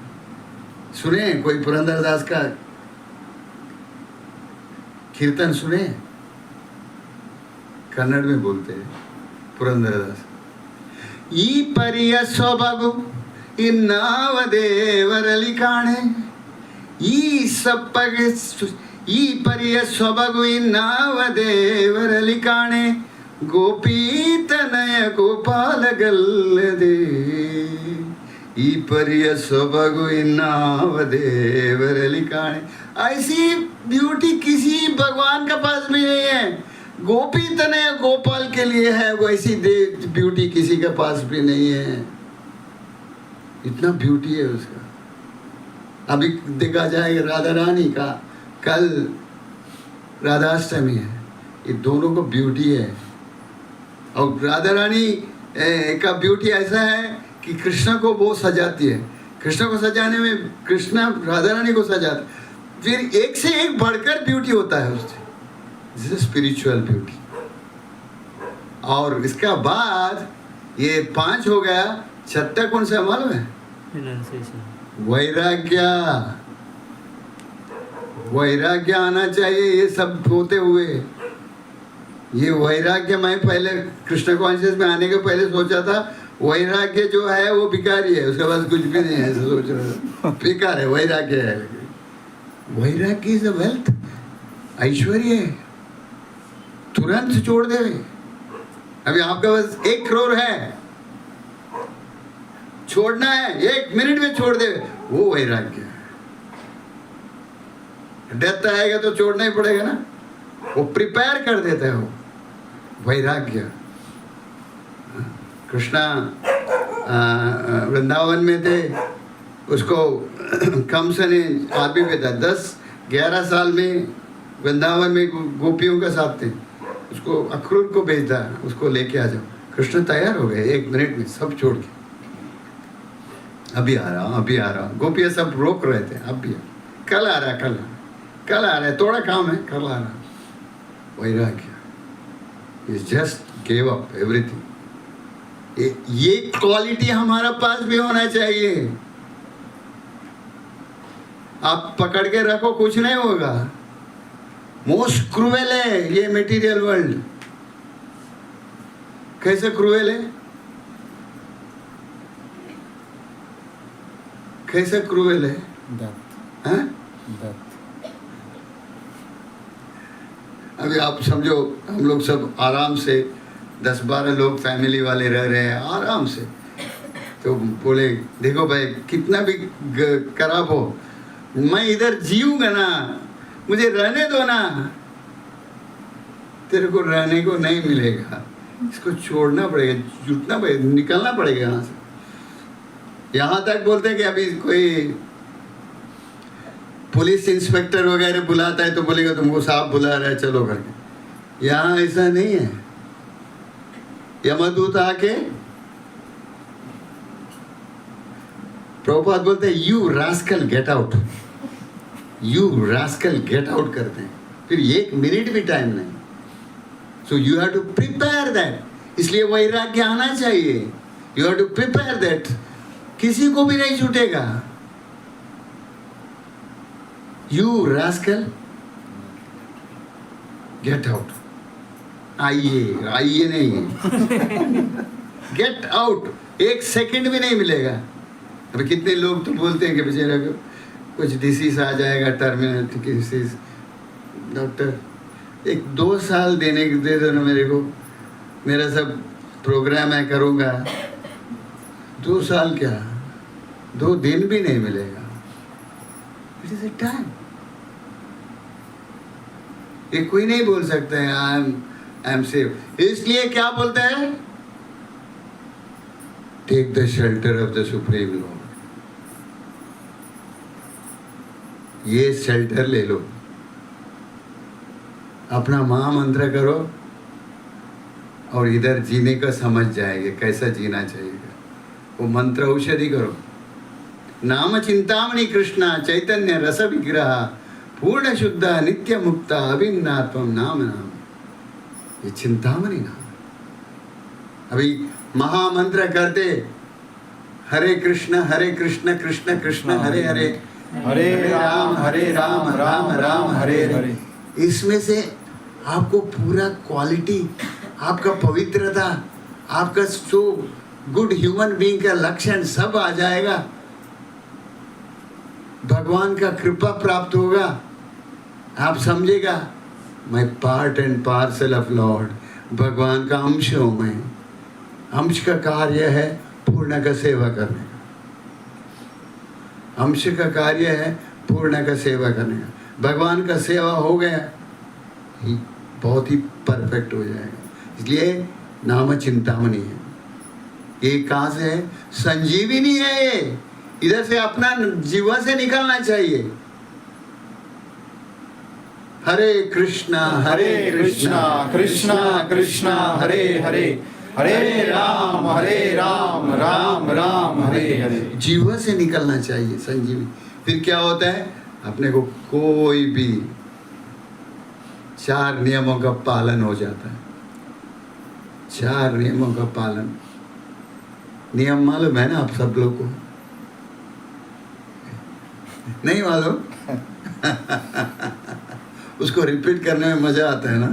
सुने कोई पुरंदरदास का कीर्तन सुने? कन्नड़ में बोलते हैं पुरंदरदास. ई परिय सೊಬಗು ಇನ್ನಾವ ದೇವರಲ್ಲಿ ಕಾಣೆ. ಈ ಪರಿಯ ಸೊಬಗು ಇನ್ನಾವ ದೇವರಲ್ಲಿ ಕಾಣೆ. ಗೋಪೀತನಯ ಗೋಪಾಲಗಲ್ಲದೆ. ಈ ಪರಿಯ ಸೊಬಗು ಇನ್ನಾವ ದೇವರಲ್ಲಿ ಕಾಣೆ. ऐसी ब्यूटी किसी भगवान के पास भी नहीं है. गोपी तनय गोपाल के लिए है, वैसी ब्यूटी किसी के पास भी नहीं है. इतना ब्यूटी है उसका. अभी देखा जाएगा राधा रानी का, कल राधाष्टमी है. ये दोनों को ब्यूटी है. और राधा रानी का ब्यूटी ऐसा है कि कृष्ण को वो सजाती है. कृष्ण को सजाने में कृष्ण राधा रानी को सजाता, फिर एक से एक बढ़कर ब्यूटी होता है उससे. This is spiritual beauty. और इसका बाद ये 5 हो गया. 6 कौन सा मालूम है? वैराग्य. वैराग्य आना चाहिए. ये सब होते हुए ये वैराग्य, मैं पहले कृष्ण कॉन्शियस में आने के पहले सोचा था वैराग्य जो है वो भिखारी है, उसके पास कुछ भी नहीं है, ऐसा सोच रहा था. भिखार है, वैराग्य है. वैराग्य इज अ वेल्थ, ऐश्वर्य है. तुरंत छोड़ दे. अभी आपके पास 1 करोड़ है, छोड़ना है 1 मिनट में छोड़ दे, वो वैराग्य है. डेथ आएगा तो छोड़ना ही पड़ेगा ना. वो प्रिपेयर कर देता है. वो वैराग्य। कृष्णा वृंदावन में थे, उसको कंस ने आप भी बेटा 10-11 साल में वृंदावन में गोपियों का साथ थे, उसको अक्रूर को भेजता, उसको लेके आ जाओ। कृष्ण तैयार हो गए 1 मिनट में, सब छोड़ के, अभी आ रहा हूँ, अभी आ रहा हूँ। गोपियाँ सब रोक रहे थे, अभी कल आ रहा है, कल आ रहा है, थोड़ा काम है, कल आ रहा। वैराग्य is just give up everything. ये क्वालिटी हमारा पास भी होना चाहिए। आप पकड़ के रखो, कुछ नहीं होगा। मोस्ट क्रूएल है ये मटेरियल वर्ल्ड। कैसे क्रूएल है? कैसे क्रूएल है? अभी आप समझो, हम लोग सब आराम से 10-12 लोग फैमिली वाले रह रहे हैं आराम से, तो बोले देखो भाई कितना भी खराब हो, मैं इधर जीऊंगा ना, मुझे रहने दो ना। तेरे को रहने को नहीं मिलेगा, इसको छोड़ना पड़ेगा, जुटना पड़ेगा, निकलना पड़ेगा यहाँ से। यहाँ तक बोलते हैं कि अभी कोई पुलिस इंस्पेक्टर वगैरह बुलाता है तो बोलेगा तुमको साहब बुला रहा है चलो करके। यहाँ ऐसा नहीं है। यमदूत आके प्रभुपाद बोलते हैं you rascal get out, you rascal get out करते हैं, फिर 1 मिनट भी टाइम नहीं। So you have to prepare that. इसलिए वैराग्य आना चाहिए। You have to prepare that. किसी को भी नहीं छूटेगा। You rascal get out. आइए नहीं, गेट आउट। 1 सेकंड भी नहीं मिलेगा। अभी कितने लोग तो बोलते हैं कि बेचारा को कुछ डिसीज आ जाएगा, टर्मिनल डिसीज, डॉक्टर 1-2 साल देने दे दो ना मेरे को, मेरा सब प्रोग्राम है करूँगा। 2 साल क्या, 2 दिन भी नहीं मिलेगा। It is a time. ये कोई नहीं बोल सकता है आई एम सेफ। इसलिए क्या बोलते हैं, take the shelter of the supreme lord. ये शेल्टर ले लो, अपना महामंत्र करो और इधर जीने का समझ जाएंगे कैसा जीना चाहिए। वो मंत्र औषधि करो। नाम चिंतामणि कृष्ण चैतन्य रस विग्रह पूर्ण शुद्ध नित्य मुक्त अभिन्नात्म नाम नाम। ये चिंतामणि नाम। अभी महामंत्र करते हरे कृष्ण कृष्ण कृष्ण हरे हरे, हरे राम राम राम हरे हरे। इसमें से आपको पूरा क्वालिटी, आपका पवित्रता, आपका सो गुड ह्यूमन बीइंग का लक्षण सब आ जाएगा। भगवान का कृपा प्राप्त होगा। आप समझेगा मैं part and parcel of Lord, भगवान का अंश हूँ मैं। अंश का कार्य है पूर्ण का सेवा करने का। अंश का कार्य है पूर्ण का सेवा करने का। भगवान का सेवा हो गया ही बहुत ही परफेक्ट हो जाएगा। इसलिए नाम चिंतामणि है। ये कहाँ से है? संजीवनी है ये। इधर से अपना जीवन से निकलना चाहिए। हरे कृष्णा
कृष्णा कृष्णा हरे हरे, हरे राम राम राम हरे हरे।
जीवन से निकलना चाहिए संजीवनी। फिर क्या होता है, अपने को कोई भी 4 नियमों का पालन हो जाता है। 4 नियमों का पालन। नियम मालूम है ना आप सब लोग को? नहीं मालूम? उसको रिपीट करने में मजा आता है ना।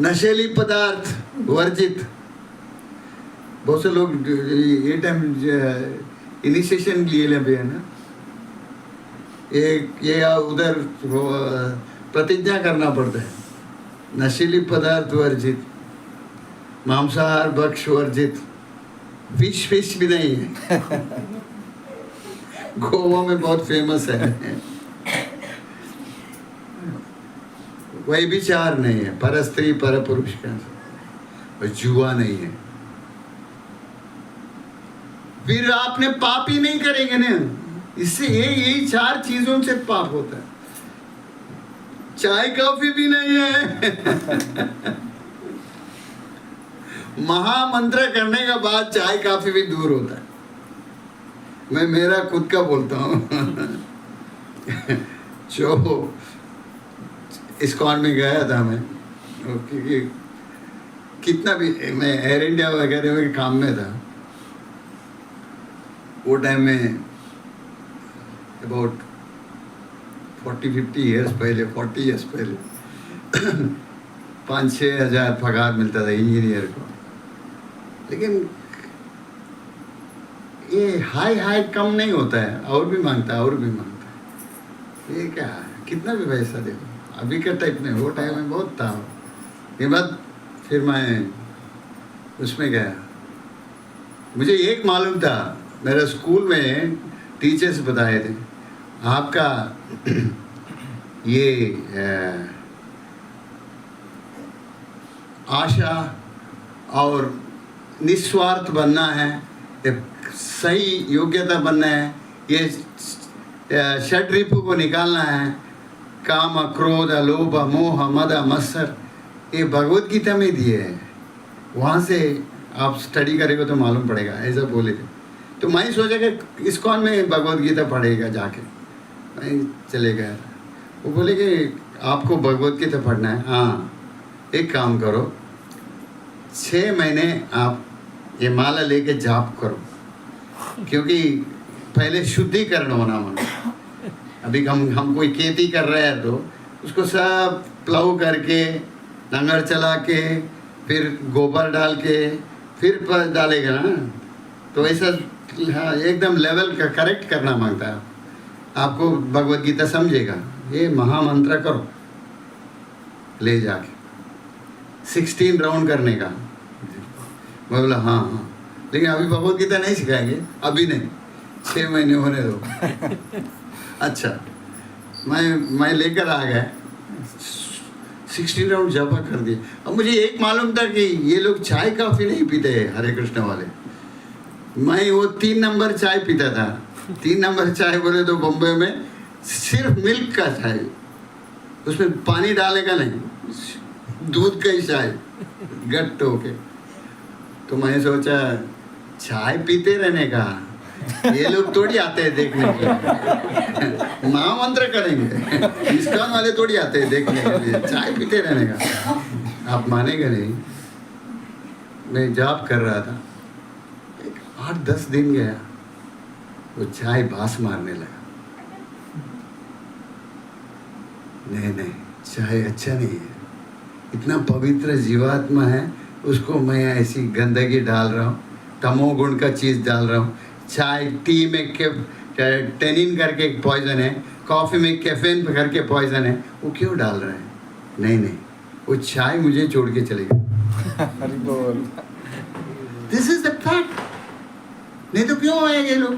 नशेली पदार्थ वर्जित। बहुत से लोग ये टाइम इनिशिएशन लिए ले है ना, ये उधर प्रतिज्ञा करना पड़ता है। नशीली पदार्थ वर्जित, मांसाहार भक्ष वर्जित, फिश भी नहीं है। गोवा में बहुत फेमस है। वही विचार नहीं है, पर स्त्री पर पुरुष का, और जुआ नहीं है। फिर आपने पाप ही नहीं करेंगे ना। इससे यही 4 चीजों से पाप होता है। चाय कॉफी भी नहीं है। महामंत्र करने के बाद चाय कॉफी भी दूर होता है। मैं मेरा खुद का बोलता हूँ। जो इस्कॉन में गया था मैं, क्योंकि कितना भी मैं एयर इंडिया वगैरह में काम में था, वो टाइम में अबाउट 40-50 ईयर्स पहले, 40 ईयर्स पहले 5-6 हज़ार पगार मिलता था इंजीनियर को। लेकिन ये हाई कम नहीं होता है, और भी मांगता है, और भी मांगता है। ये क्या है, कितना भी पैसा देखो अभी के टाइप में, वो टाइम में बहुत था। ये बाद फिर मैं उसमें गया। मुझे एक मालूम था, मेरे स्कूल में टीचर्स बताए थे, आपका ये आशा और निस्वार्थ बनना है, सही योग्यता बनना है, ये षड रिपु को निकालना है, काम क्रोध लोभ मोह मद मत्सर, ये भगवत गीता में दिए है। वहाँ से आप स्टडी करेंगे तो मालूम पड़ेगा, ऐसा बोले थे। तो मैं सोचा कि इस्कॉन में भगवत गीता पढ़ेगा जाके, मैं चले गया। वो बोले कि आपको भगवत गीता पढ़ना है, हाँ एक काम करो, 6 महीने आप ये माला लेके जाप करो, क्योंकि पहले शुद्धिकरण होना मांगा। अभी हम कोई खेती कर रहे हैं तो उसको सब प्लाउ करके, लंगर चला के, फिर गोबर डाल के, फिर डालेगा ना, तो ऐसा हाँ एकदम लेवल का करेक्ट करना मांगता है। आपको भगवत गीता समझेगा, ये महामंत्र करो ले जाके 16 राउंड करने का। मैं बोला हाँ हाँ, लेकिन अभी भगवत गीता नहीं सिखाएंगे, अभी नहीं, 6 महीने होने दो। अच्छा, मैं लेकर आ गया, 16 राउंड जपा कर दिए। अब मुझे एक मालूम था कि ये लोग चाय कॉफी नहीं पीते हरे कृष्ण वाले। मैं वो 3 नंबर चाय पीता था। 3 नंबर चाय बोले तो बॉम्बे में सिर्फ मिल्क का चाय, उसमें पानी डालेगा नहीं, दूध का ही चाय गट्ट होके। तो मैं सोचा चाय पीते रहने का, ये लोग थोड़ी आते हैं देखने के लिए, महामंत्र करेंगे, इस्कॉन वाले थोड़ी आते हैं देखने के लिए, चाय पीते रहने का। आप मानेंगे नहीं, मैं जाप कर रहा था, 8-10 दिन गया, वो चाय बास मारने लगा। नहीं, चाय अच्छा नहीं है, इतना पवित्र जीवात्मा है, उसको मैं ऐसी गंदगी डाल रहा हूँ, तमोगुण का चीज़ डाल रहा हूँ। चाय टी में टेनिन करके एक पॉइजन है, कॉफ़ी में कैफीन करके पॉइजन है, वो क्यों डाल रहे हैं? नहीं, वो चाय मुझे छोड़ के चले गए। This is the fact. नहीं तो क्यों आएंगे लोग?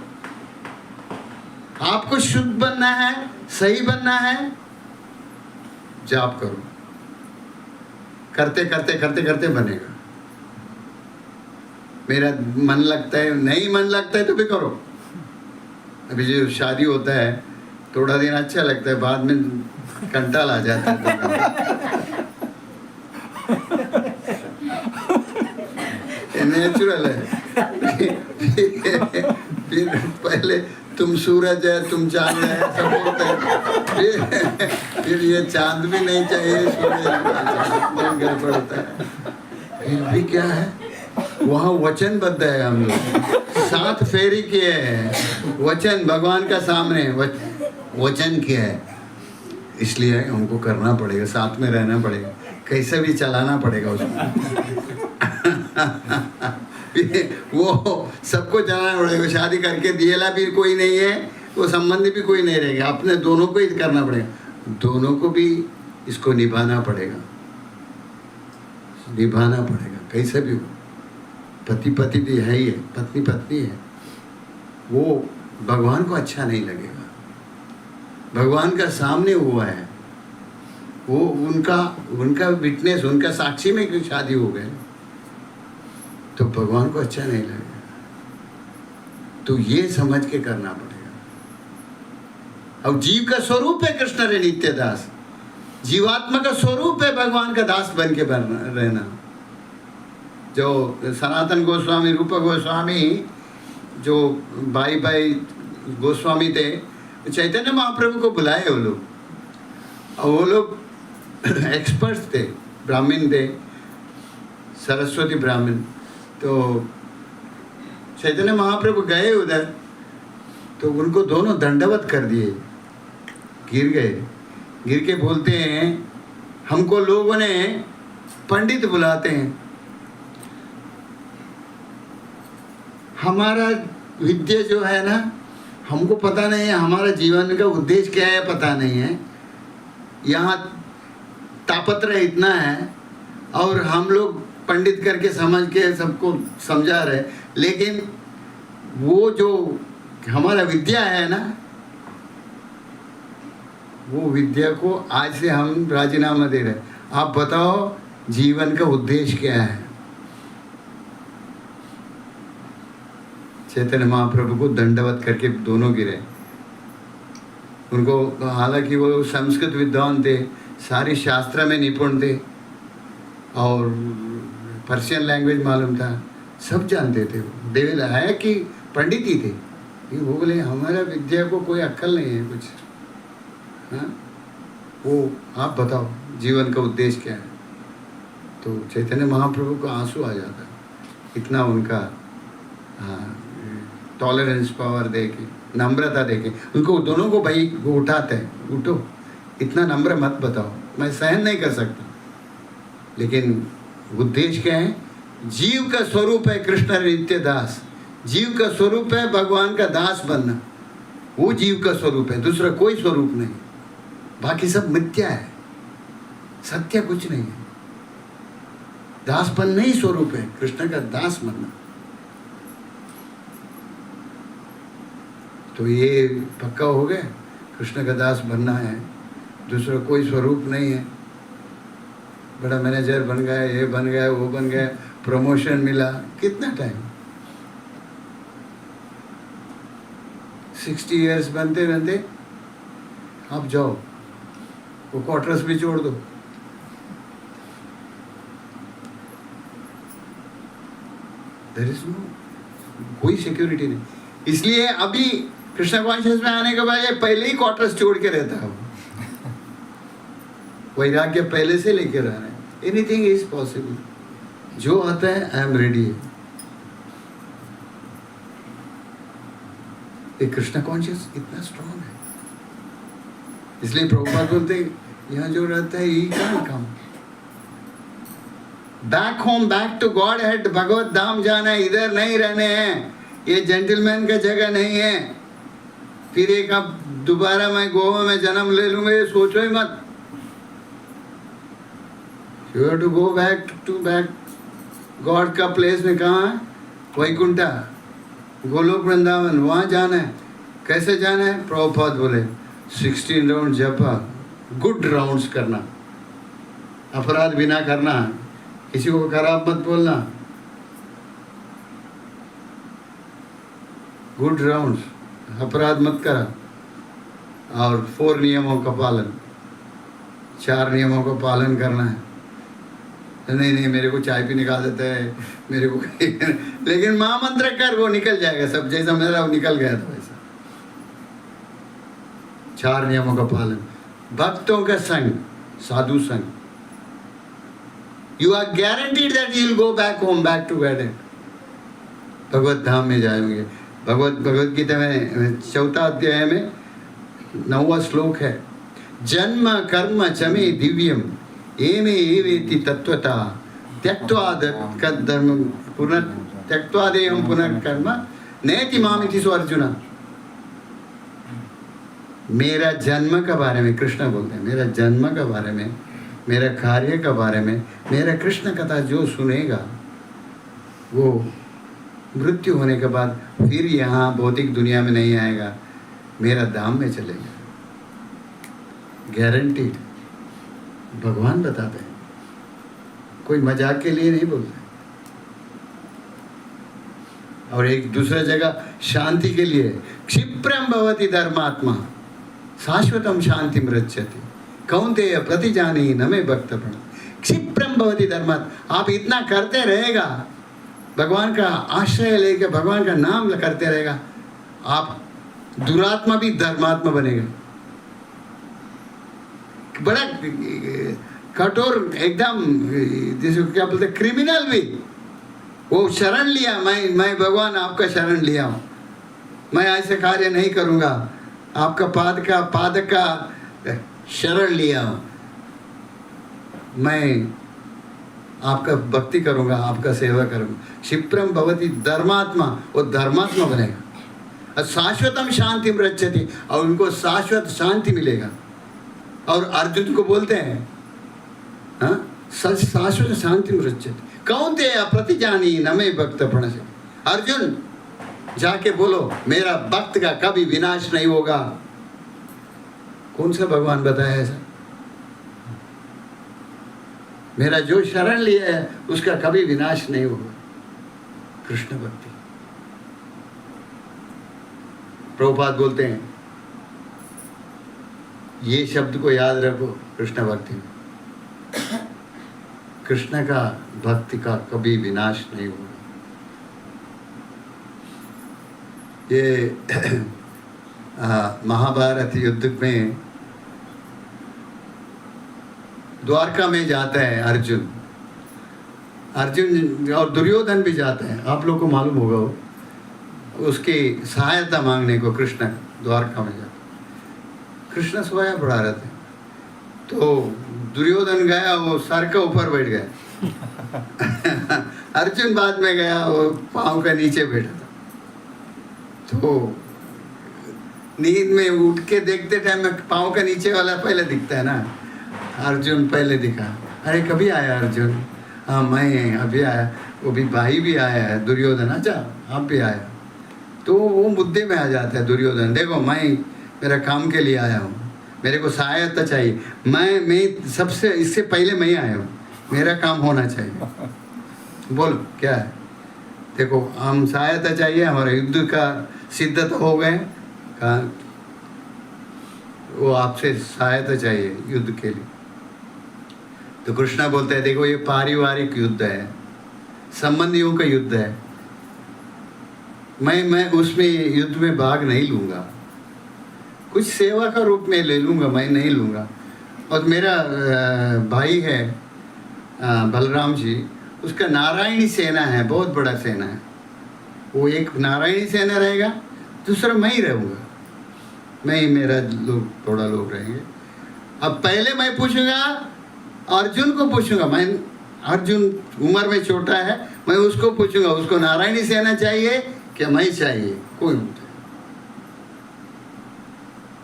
आपको शुद्ध बनना है, सही बनना है, जाप करो, करते करते करते करते बनेगा। मेरा मन लगता है, नहीं मन लगता है तो भी करो। अभी जो शादी होता है थोड़ा दिन अच्छा लगता है, बाद में कंटाल आ जाता है। नेचुरल है। फिर पहले तुम सूरज है, तुम चांद है, सब बोलते हैं। फिर ये चांद भी नहीं चाहिए, सूरज गड़बड़ता है। फिर भी क्या है, वहाँ वचनबद्ध है। हम लोग 7 फेरी किए हैं, वचन भगवान का सामने वचन किया है, इसलिए हमको करना पड़ेगा, साथ में रहना पड़ेगा, कैसे भी चलाना पड़ेगा उसको। वो सबको चलाना पड़ेगा। शादी करके दिएला भी कोई नहीं है, वो संबंधी भी कोई नहीं रहेगा, अपने दोनों को ही करना पड़ेगा, दोनों को भी इसको निभाना पड़ेगा, निभाना पड़ेगा कैसे भी हो। पति पति भी है ही है, पत्नी पत्नी है, वो भगवान को अच्छा नहीं लगेगा। भगवान का सामने हुआ है, वो उनका विटनेस, उनका साक्षी में क्यों शादी हो गए, तो भगवान को अच्छा नहीं लगेगा। तो ये समझ के करना पड़ेगा। अब जीव का स्वरूप है कृष्ण रे नित्य दास, जीवात्मा का स्वरूप है भगवान का दास बन के रहना। जो सनातन गोस्वामी, रूप गोस्वामी, जो भाई गोस्वामी थे, चैतन्य महाप्रभु को बुलाए वो लोग, और वो लोग एक्सपर्ट्स थे, ब्राह्मण थे, सरस्वती ब्राह्मण। तो चैतन्य महाप्रभु गए उधर, तो उनको दोनों दंडवत कर दिए, गिर गए। गिर के बोलते हैं, हमको लोगों ने पंडित बुलाते हैं, हमारा विद्या जो है ना, हमको पता नहीं है, हमारा जीवन का उद्देश्य क्या है पता नहीं है, यहाँ तापत्र इतना है, और हम लोग पंडित करके समझ के सबको समझा रहे, लेकिन वो जो हमारा विद्या है ना, वो विद्या को आज से हम राजीनामा दे रहे। आप बताओ जीवन का उद्देश्य क्या है। चैतन्य महाप्रभु को दंडवत करके दोनों गिरे। उनको, हालांकि वो संस्कृत विद्वान थे, सारी शास्त्र में निपुण थे, और पर्शियन लैंग्वेज मालूम था, सब जानते थे। वो देवल है कि पंडित ही थे, वो बोले हमारा विद्या को कोई अक्ल नहीं है कुछ। हाँ, वो आप बताओ जीवन का उद्देश्य क्या है। तो चैतन्य महाप्रभु को आंसू आ जाता, इतना उनका टॉलरेंस पावर देके, नम्रता देके, उनको दोनों को भाई वो उठाते हैं, उठो, इतना नम्र मत बताओ, मैं सहन नहीं कर सकता। लेकिन उद्देश्य क्या है? जीव का स्वरूप है कृष्ण नित्य दास, जीव का स्वरूप है भगवान का दास बनना, वो जीव का स्वरूप है, दूसरा कोई स्वरूप नहीं। बाकी सब मिथ्या है, सत्य कुछ नहीं है। दासपन नहीं स्वरूप है, कृष्ण का दास बनना। तो ये पक्का हो गया, कृष्ण का दास बनना है, दूसरा कोई स्वरूप नहीं है। बड़ा मैनेजर बन गया, ये बन गया, वो बन गया, प्रमोशन मिला, कितना टाइम, 60 इयर्स बनते बनते आप जाओ, वो क्वार्टर्स भी छोड़ दो। देयर इज नो, कोई सिक्योरिटी नहीं। इसलिए अभी कृष्ण कॉन्शियस में आने के बाद ये पहले ही क्वार्टर्स छोड़ के रहता है, वैराग्य पहले से लेकर आ रहे हैं। एनीथिंग इज पॉसिबल, जो आता है आई एम रेडी। ये कृष्ण कॉन्शियस इतना स्ट्रॉन्ग है, इसलिए प्रभुपाद बोलते हैं यहाँ जो रहता है ही काम। Back home, back to Godhead, भगवत धाम जाना है, इधर नहीं रहने हैं, ये जेंटलमैन का जगह नहीं है। फिर एक अब दोबारा मैं गोवा में जन्म ले लूंगा, ये सोचो ही मत। You have to go back to back, God का प्लेस में कहाँ है? वैकुंठा, गोलोक वृंदावन, वहाँ जाना है। कैसे जाना है? प्रभुपाद बोले 16 राउंड जपा, गुड राउंड्स करना, अपराध बिना करना, किसी को खराब मत बोलना, गुड राउंड्स, अपराध मत करा, और 4 नियमों का पालन, 4 नियमों का पालन करना है। नहीं मेरे को चाय पीने का आदत है, मेरे को लेकिन महामंत्र कर, वो निकल जाएगा सब, जैसा मेरा निकल गया था वैसा। 4 नियमों का पालन, भक्तों का संग, साधु संग, you are guaranteed that you will go back home, back to God, भगवत धाम में जाएंगे। भगवत गीता में 4 अध्याय में 9वां श्लोक है, जन्म कर्म चमे दिव्यम एमे एवेति तत्वता त्यक्त्वाद कर्म पुनः त्यक्त्वादेहं पुनर्कर्म नेति मामिति सो अर्जुन। मेरा जन्म के बारे में कृष्ण बोलते हैं, मेरा जन्म के बारे में, मेरा कार्य के बारे में, मेरा कृष्ण कथा जो सुनेगा वो मृत्यु होने के बाद फिर यहाँ भौतिक दुनिया में नहीं आएगा, मेरा धाम में चलेगा, गारंटीड। भगवान बताते हैं, कोई मजाक के लिए नहीं बोलते। और एक दूसरा जगह शांति के लिए, क्षिप्रम भवति धर्मात्मा शाश्वतम शांति मृच्छति कौन्तेय प्रतिजानी न मे भक्तप्रण। क्षिप्रम भवति धर्मात्मा, आप इतना करते रहेगा, भगवान का आश्रय लेकर भगवान का नाम करते रहेगा, आप दुरात्मा भी धर्मात्मा बनेगा। बड़ा कठोर एकदम, जिसको क्या बोलते, क्रिमिनल भी, वो शरण लिया, मैं भगवान आपका शरण लिया हूँ, मैं ऐसे कार्य नहीं करूँगा, आपका पादक का शरण लिया हूँ, मैं आपका भक्ति करूँगा, आपका सेवा करूँगा। क्षिप्रम भवति धर्मात्मा, वो धर्मात्मा बनेगा। और शाश्वतम शांति मृच्छति, और उनको शाश्वत शांति मिलेगा। और अर्जुन को बोलते हैं, हाँ, शाश्वत शांति मृच्छति कौन्तेय प्रतिजानी न मे भक्त प्रणश्यति। अर्जुन जाके बोलो, मेरा भक्त का कभी विनाश नहीं होगा। कौन सा भगवान बताया ऐसा? मेरा जो शरण लिया है उसका कभी विनाश नहीं होगा। कृष्ण भक्ति। प्रभुपाद बोलते हैं, ये शब्द को याद रखो कृष्ण भक्ति में, कृष्ण का भक्ति का कभी विनाश नहीं होगा। ये महाभारत युद्ध में द्वारका में जाता है अर्जुन और दुर्योधन भी जाते हैं। आप लोग को मालूम होगा, उसकी सहायता मांगने को कृष्ण द्वारका में जाते। कृष्ण सोया पड़ा रहते, तो दुर्योधन गया, वो सर के ऊपर बैठ गया। अर्जुन बाद में गया, वो पाँव का नीचे बैठा था। तो नींद में उठ के देखते टाइम में पाँव का नीचे वाला पहले दिखता है ना, अर्जुन पहले दिखा। अरे कभी आया अर्जुन? हाँ मैं अभी आया। वो भी भाई भी आया है दुर्योधन, अच्छा आप भी आया। तो वो मुद्दे में आ जाता है दुर्योधन, देखो मैं मेरा काम के लिए आया हूँ, मेरे को सहायता चाहिए, मैं सबसे इससे पहले मैं आया हूँ, मेरा काम होना चाहिए। बोलो क्या है? देखो हम सहायता चाहिए, हमारे युद्ध का सिद्धता हो गए, कहा वो आपसे सहायता चाहिए युद्ध के लिए। तो कृष्णा बोलते हैं, देखो ये पारिवारिक युद्ध है, संबंधियों का युद्ध है, मैं उसमें युद्ध में भाग नहीं लूँगा, कुछ सेवा का रूप में ले लूँगा, मैं नहीं लूँगा। और मेरा भाई है बलराम जी, उसका नारायणी सेना है, बहुत बड़ा सेना है, वो एक नारायणी सेना रहेगा, दूसरा मैं ही रहूँगा, मैं ही मेरा लोग थोड़ा लोग रहेंगे। अब पहले मैं पूछूंगा, अर्जुन को पूछूंगा, मैं अर्जुन उम्र में छोटा है, मैं उसको पूछूंगा उसको नारायणी सेना चाहिए क्या मैं चाहिए, कोई नहीं।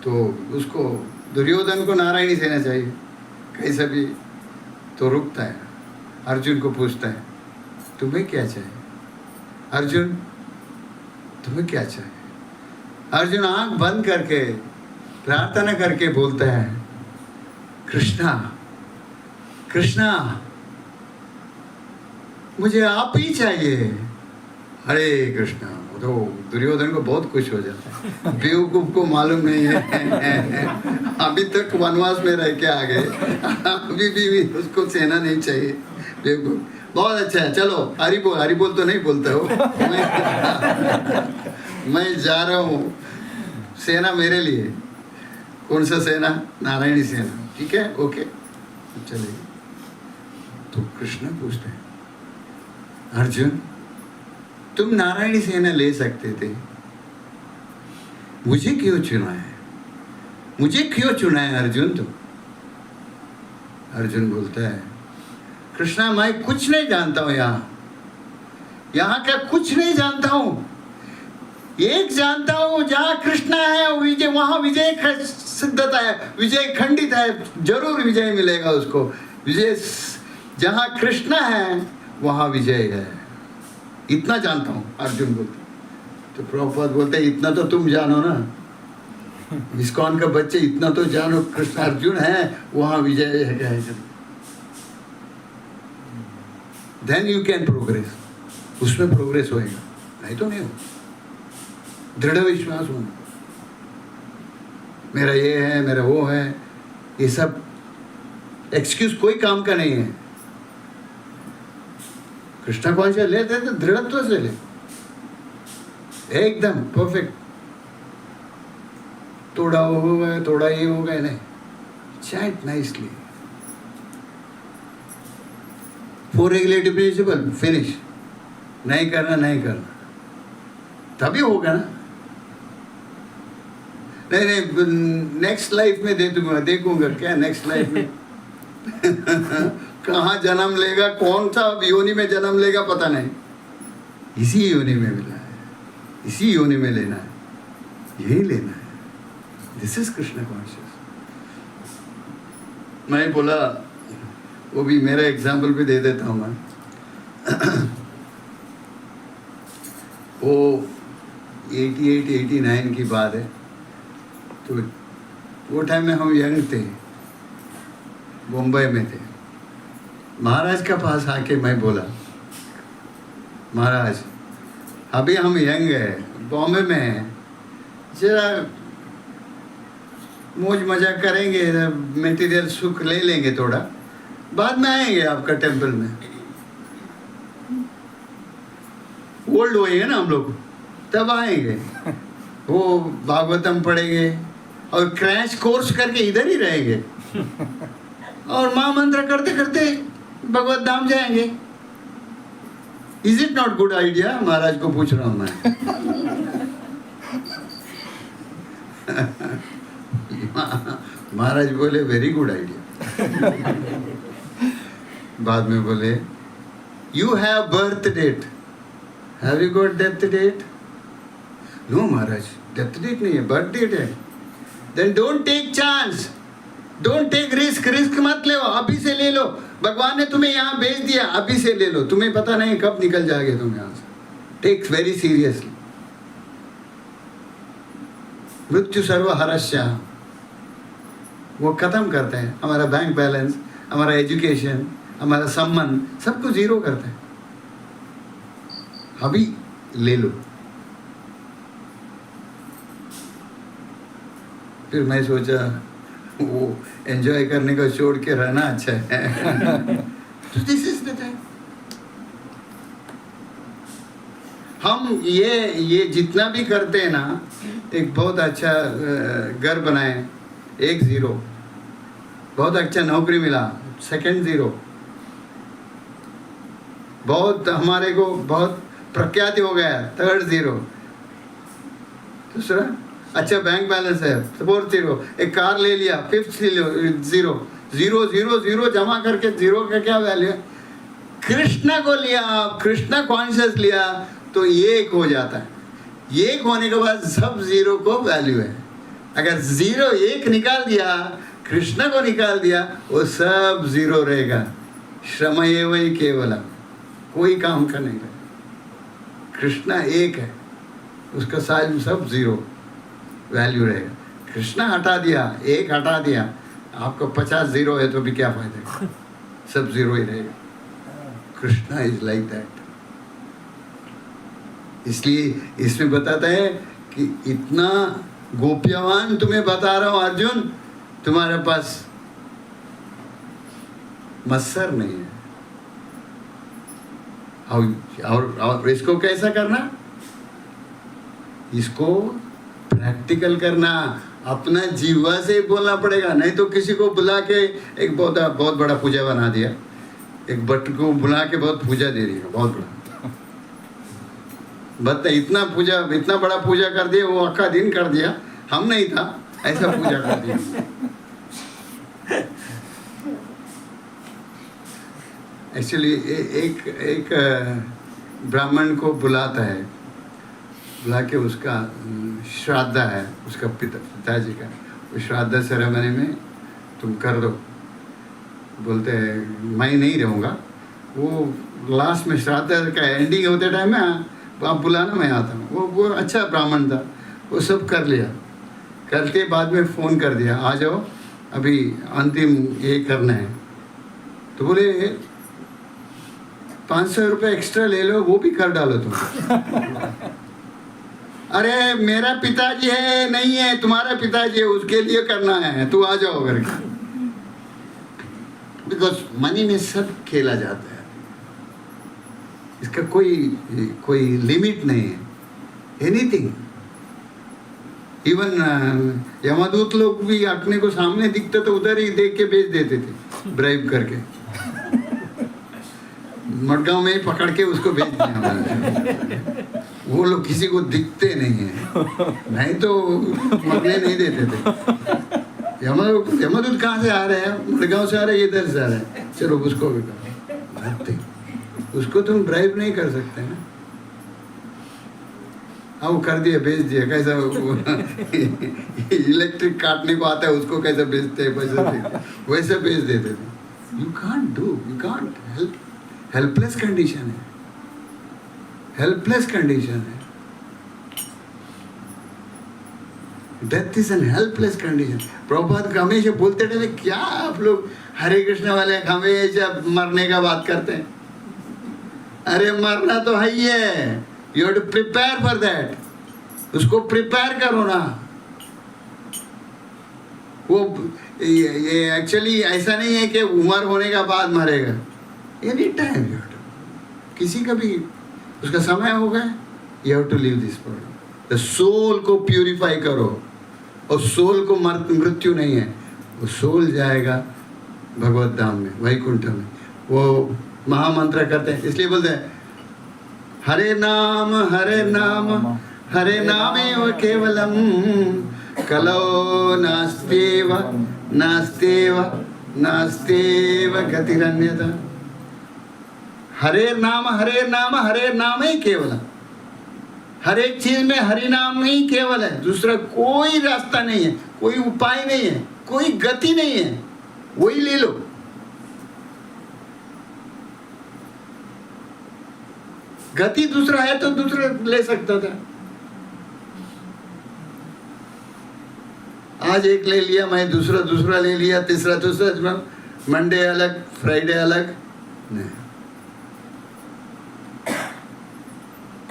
तो उसको दुर्योधन को नारायणी सेना चाहिए, कैसा भी तो रुकता है, अर्जुन को पूछता है तुम्हें क्या चाहिए? अर्जुन तुम्हें क्या चाहिए? अर्जुन आंख बंद करके प्रार्थना करके बोलता है, कृष्णा कृष्णा मुझे आप ही चाहिए। हरे कृष्णा। तो दुर्योधन को बहुत खुश हो जाता है, बेवकूफ को मालूम नहीं है अभी तक वनवास में रह के आ गए, अभी भी उसको सेना नहीं चाहिए, बेवकूफ। बहुत अच्छा है, चलो हरि बोल तो नहीं बोलता हो मैं जा रहा हूँ, सेना मेरे लिए। कौन सा सेना? नारायणी सेना। ठीक है, ओके चलिए। तो कृष्ण पूछते हैं, अर्जुन तुम नारायणी सेना ले सकते थे, मुझे क्यों चुना है? मुझे क्यों चुना है अर्जुन तुम? अर्जुन बोलता है, कृष्णा मैं कुछ नहीं जानता हूं, यहाँ का कुछ नहीं जानता हूं, एक जानता हूं जहां कृष्णा है विजय, वहां विजय सिद्धता है, विजय खंडित है, जरूर विजय मिलेगा उसको। विजय जहां कृष्णा है वहां विजय है, इतना जानता हूं, अर्जुन बोलते। तो प्रभुपाद बोलते इतना तो तुम जानो ना, इस्कॉन का बच्चे इतना तो जानो, कृष्ण अर्जुन है वहां विजय है, देन यू कैन प्रोग्रेस, उसमें प्रोग्रेस होएगा, नहीं तो नहीं हो। दृढ़ विश्वास होना, मेरा ये है, मेरा वो है, ये सब एक्सक्यूज कोई काम का नहीं है। कृष्णा कॉन्शियस लेते तो दृढ़त्व से ले, एकदम परफेक्ट। थोड़ा वो हो गया, थोड़ा ये हो गया, नहीं, chant nicely, 4 regulative principle, finish. नहीं करना, नहीं करना, तभी होगा ना। नहीं, नेक्स्ट लाइफ में दे दूंगा, देखूंगा क्या नेक्स्ट लाइफ में कहाँ जन्म लेगा, कौन सा योनि में जन्म लेगा पता नहीं, इसी योनि में मिला है, इसी योनि में लेना है, यही लेना है। This is Krishna conscious. मैं बोला, वो भी मेरा एग्जाम्पल भी दे देता हूँ मैं। वो 88-89 की बात है, तो वो टाइम में हम यंग थे, मुंबई में थे। महाराज के पास आके मैं बोला, महाराज अभी हम यंग है, बॉम्बे में है, जरा मौज मजाक करेंगे, मटेरियल सुख ले लेंगे थोड़ा, बाद में आएंगे आपका टेम्पल में। ओल्ड होएंगे ना हम लोग, तब आएंगे, वो भागवतम पढ़ेंगे और क्रैश कोर्स करके इधर ही रहेंगे और महामंत्र करते करते भगवत धाम जाएंगे। Is it not good idea? महाराज को पूछ रहा हूं मैं। महाराज बोले वेरी गुड आइडिया। बाद में बोले you have birth date, have you got death date? No Maharaj, death date नहीं है, बर्थ डेट है। Then don't take chance, don't take risk, risk मत ले, अभी से ले लो। भगवान ने तुम्हें यहाँ भेज दिया, अभी से ले लो, तुम्हें पता नहीं कब निकल जाओगे तुम यहाँ से। Take very seriously. मृत्यु सर्वहरस्य, वो खत्म करते हैं हमारा बैंक बैलेंस, हमारा एजुकेशन, हमारा संबंध, सबको जीरो करते हैं। अभी ले लो। फिर मैं सोचा वो एंजॉय करने को छोड़ के रहना अच्छा है। तो दिस इज द टाइम। हम ये जितना भी करते हैं ना, एक बहुत अच्छा घर बनाए, 1 0, बहुत अच्छा नौकरी मिला, 2 0, बहुत हमारे को बहुत प्रख्याति हो गया, 3rd 0, दूसरा अच्छा बैंक बैलेंस है, 4th 0, एक कार ले लिया, 5th 0, 0 0 0 जमा करके 0 का क्या वैल्यू है? कृष्णा को लिया, कृष्णा कॉन्शियस लिया तो एक हो जाता है। एक होने के बाद सब 0 को वैल्यू है। अगर 0 1 निकाल दिया, कृष्णा को निकाल दिया, वो सब 0 रहेगा। श्रमयेव ही केवलम, कोई काम का नहीं रहेगा। कृष्णा एक है, उसका साथ सब 0 वैल्यू रहेगा। कृष्णा हटा दिया, 1 हटा दिया, आपको 50 0 है तो भी क्या फायदा, सब 0 ही रहेगा। Krishna is like that. इसलिए इसमें बताता है कि इतना गोप्यवान तुम्हें बता रहा हूं अर्जुन, तुम्हारे पास मत्सर नहीं है। और इसको कैसा करना? इसको प्रैक्टिकल करना, अपना जीवा से बोलना पड़ेगा। नहीं तो किसी को बुला के एक बहुत बड़ा पूजा बना दिया, एक भट्ट को बुला के बहुत पूजा दे दिया, बहुत बड़ा बता, इतना बड़ा पूजा कर दिया, वो अक्का दिन कर दिया, हम नहीं था, ऐसा पूजा कर दिया। एक्चुअली एक ब्राह्मण को बुलाता है, बुला के उसका श्राद्ध है, उसका पिताजी का, वो श्राद्ध सेरेमनी में तुम कर दो। बोलते हैं मैं नहीं रहूँगा, वो लास्ट में श्राद्ध का एंडिंग होते टाइम में आप बुलाना, मैं आता हूँ। वो अच्छा ब्राह्मण था, वो सब कर लिया। करते बाद में फ़ोन कर दिया, आ जाओ अभी अंतिम ये करना है। तो बोले 500 रुपये एक्स्ट्रा ले लो, वो भी कर डालो तुम। अरे मेरा पिताजी है नहीं है, तुम्हारा पिताजी है, उसके लिए करना है, तू आ जाओ करके। बिकॉज मनी में सब खेला जाता है, इसका कोई लिमिट नहीं है, एनीथिंग। इवन यमदूत लोग भी अपने को सामने दिखते तो उधर ही देख के बेच देते थे, ब्राइब करके। मडगांव में ही पकड़ के उसको बेच दिया। वो लोग किसी को दिखते नहीं है, नहीं तो मरने नहीं देते थे। यमदूत कहाँ से आ रहे हैं? मडगांव से आ रहे हैं, इधर से आ रहे हैं, चलो उसको भी करो। उसको तुम ड्राइव नहीं कर सकते ना। हाँ, वो कर दिया, बेच दिया। कैसा इलेक्ट्रिक काटने को आता है, उसको कैसा बेचते हैं, वैसे बेच देते थे। You can't do, you can't help. Helpless condition है, हेल्पलेस कंडीशन है। Death is an helpless condition. Prabhupada हमेशा बोलते थे, क्या आप लोग हरे कृष्ण वाले हमेशा मरने का बात करते हैं? अरे मरना तो है ही है, you have to prepare for that. उसको प्रिपेयर करो ना। वो ये एक्चुअली ऐसा नहीं है कि उम्र होने का बाद मरेगा, any time you have to, किसी का भी उसका समय हो गया, you have to leave this body. The soul को प्यूरिफाई करो, और सोल को मृत्यु नहीं है, वो सोल जाएगा भगवत धाम में, वैकुंठ में। वो महामंत्र करते हैं, इसलिए बोलते हैं हरे नाम हरे नाम हरे नामेव केवलम कलो नास्तेव नास्तेव नास्तेव गतिरन्यथा। हरे नाम हरे नाम ही केवल है। हर एक चीज में हरि नाम ही केवल है, दूसरा कोई रास्ता नहीं है, कोई उपाय नहीं है, कोई गति नहीं है, वही ले लो। गति दूसरा है तो दूसरा ले सकता था। आज एक ले लिया मैं, दूसरा ले लिया, तीसरा मंडे अलग, फ्राइडे अलग नहीं।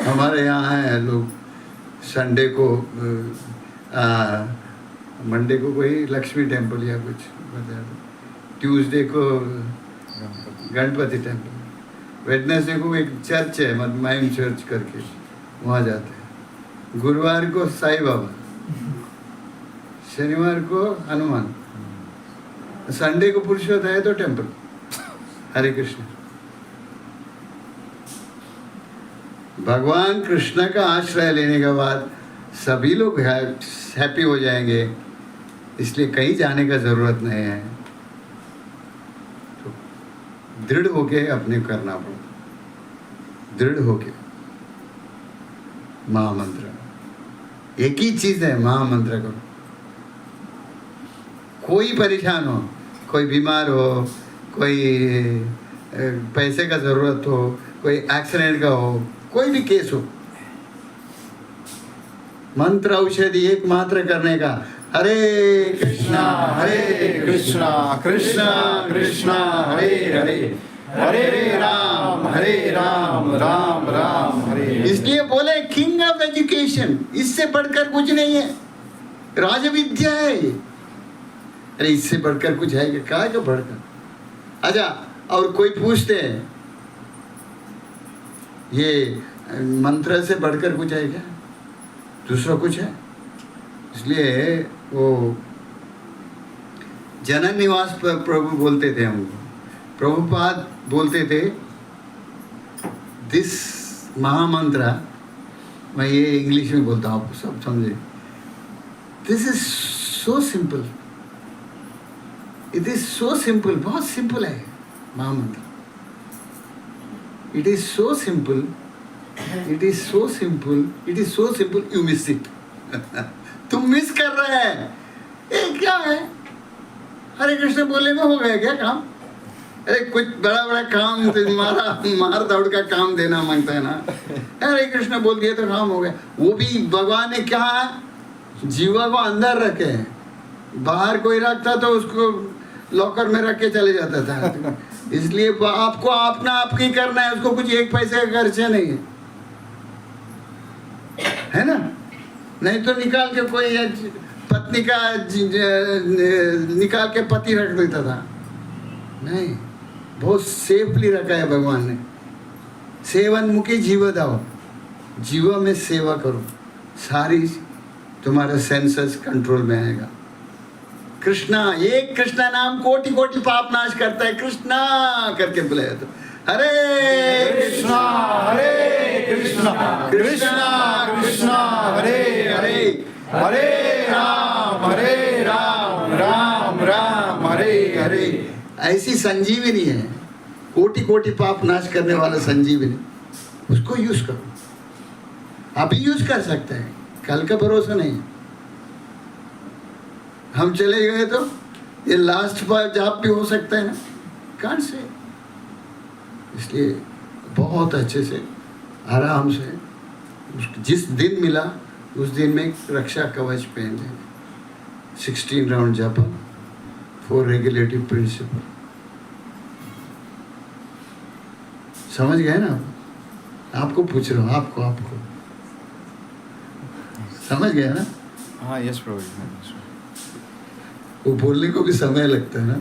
हमारे यहाँ है लोग संडे को मंडे को कोई लक्ष्मी टेम्पल या कुछ बता दो, ट्यूसडे को गणपति टेम्पल, वेडनेसडे को एक चर्च है मदमाइम चर्च करके, वहाँ जाते हैं। गुरुवार को साईं बाबा, शनिवार को हनुमान, संडे को पुरुषोत्तम है तो टेम्पल। हरे कृष्ण। भगवान कृष्ण का आश्रय लेने के बाद सभी लोग हैप्पी हो जाएंगे, इसलिए कहीं जाने का जरूरत नहीं है। तो दृढ़ होके अपने करना पड़ो, दृढ़ होके महामंत्र। एक ही चीज है, महामंत्र करो। कोई परेशान हो, कोई बीमार हो, कोई पैसे का जरूरत हो, कोई एक्सीडेंट का हो, कोई भी केस हो, मंत्र औषधि एक मात्र करने का, हरे कृष्णा कृष्णा कृष्णा हरे हरे, हरे राम राम राम हरे। इसलिए बोले किंग ऑफ एजुकेशन, इससे बढ़कर कुछ नहीं है, राजविद्या है ये। अरे इससे बढ़कर कुछ है क्या? क्या बढ़कर? अच्छा, और कोई पूछते हैं ये मंत्र से बढ़कर कुछ है क्या? दूसरा कुछ है? इसलिए वो जनन निवास पर प्रभु बोलते थे हमको, प्रभुपाद बोलते थे दिस महामंत्र, मैं ये इंग्लिश में बोलता हूँ, आप सब समझे। This is so simple, it is so simple, बहुत सिंपल है महामंत्र। It is so simple, it is so simple, it is so simple, you miss it. तुम मिस कर रहे हैं। ये क्या है? हरे कृष्ण बोले में हो गया क्या काम? अरे कुछ बड़ा बड़ा काम तुम्हारा मार दौड़ का काम देना मांगता है ना। हरे कृष्ण बोल दिया तो काम हो गया। वो भी भगवान ने क्या जीवा को अंदर रखे, बाहर कोई रखता तो उसको लॉकर में रख के चले जाता था। इसलिए आपको अपना आप ही करना है, उसको कुछ एक पैसे का खर्चा नहीं है, है ना। नहीं तो निकाल के कोई पत्नी का निकाल के पति रख देता था। नहीं, बहुत सेफली रखा है भगवान ने। सेवन मुखी जीव दाओ, जीवा में सेवा करो, सारी तुम्हारा सेंसेस कंट्रोल में आएगा। कृष्णा, एक कृष्णा नाम कोटि कोटि पाप नाश करता है। कृष्णा करके बुलाया तो हरे
कृष्णा हरे कृष्णा कृष्णा कृष्णा हरे हरे हरे राम राम राम हरे हरे।
ऐसी संजीवनी है, कोटि कोटि पाप नाश करने वाला संजीवनी, उसको यूज करो। अभी यूज कर सकते हैं, कल का भरोसा नहीं। हम चले गए तो ये लास्ट बार जॉब भी हो सकता है ना, कान से। इसलिए बहुत अच्छे से आराम से जिस दिन मिला उस दिन में रक्षा कवच पहन लेंगे। 16 राउंड जप, 4 रेगुलेटिव प्रिंसिपल। समझ गए ना? आपको पूछ रहा हूँ, आपको समझ गया ना?
हाँ, यस प्रभु।
वो बोलने को भी समय लगता है ना।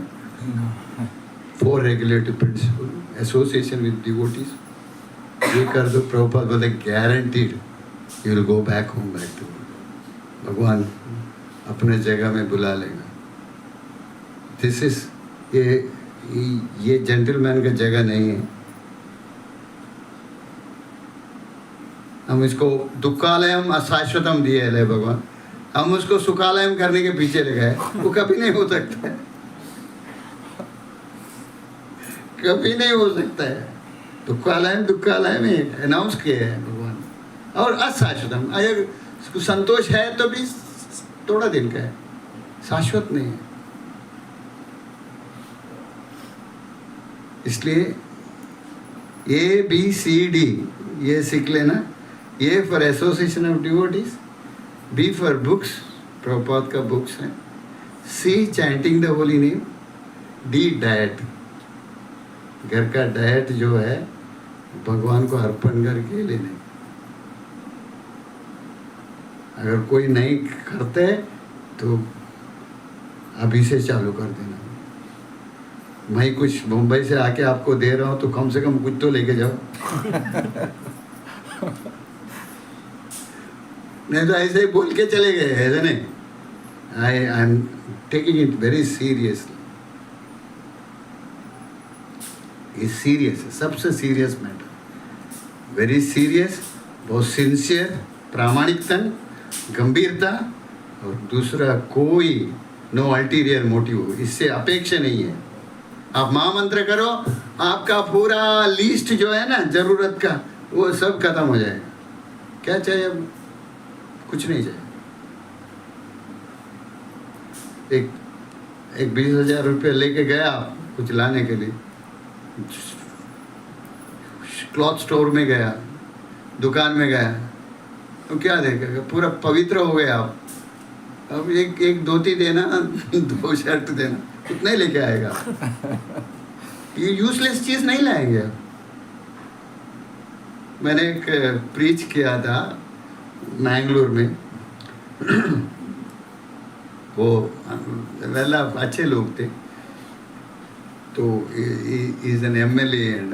4 regulative principle, association with devotees. ये कर दो, प्रभुपाद बोले guaranteed you will go back home, back to भगवान अपने जगह में बुला लेगा। दिस इज ये जेंटलमैन का जगह नहीं है। हम इसको दुखालयम अशाश्वतम दिए है भगवान, हम उसको सुखालयम करने के पीछे लगे हैं। वो कभी नहीं हो सकता है, कभी नहीं हो सकता है। दुखालय में अनाउंस किया है भगवान। और अशाश्वतम, अगर उसको संतोष है तो भी थोड़ा दिन का है, शाश्वत नहीं है। इसलिए ABCD ये सीख लेना। A for association of devotees, B for books, Prabhupada का बुक्स है, C chanting the holy name, D diet, घर का डाइट जो है भगवान को अर्पण करके लेने। अगर कोई नहीं करते तो अभी से चालू कर देना। मैं कुछ मुंबई से आके आपको दे रहा हूँ तो कम से कम कुछ तो लेके जाओ। नहीं तो ऐसे ही बोल के चले गए, है नहीं। I am taking it very seriously. ये सीरियस है, सबसे सीरियस मैटर, वेरी सीरियस, बहुत सिंसियर, प्रामाणिकता, गंभीरता। और दूसरा कोई नो अल्टीरियर मोटिव, इससे अपेक्षा नहीं है। आप महामंत्र करो, आपका पूरा लिस्ट जो है ना जरूरत का वो सब खत्म हो जाएगा। क्या चाहिए अब? कुछ नहीं चाहिए। एक 20,000 रुपये लेके गया कुछ लाने के लिए, क्लॉथ स्टोर में गया, दुकान में गया, तो क्या देखेगा? पूरा पवित्र हो गया आप। अब एक धोती देना, 2 शर्ट देना, उतना ही लेके आएगा। ये यूजलेस चीज नहीं लाएंगे आप। मैंने एक प्रीच किया था मैंगलोर में। वो वेला अच्छे लोग थे, तो is an MLA and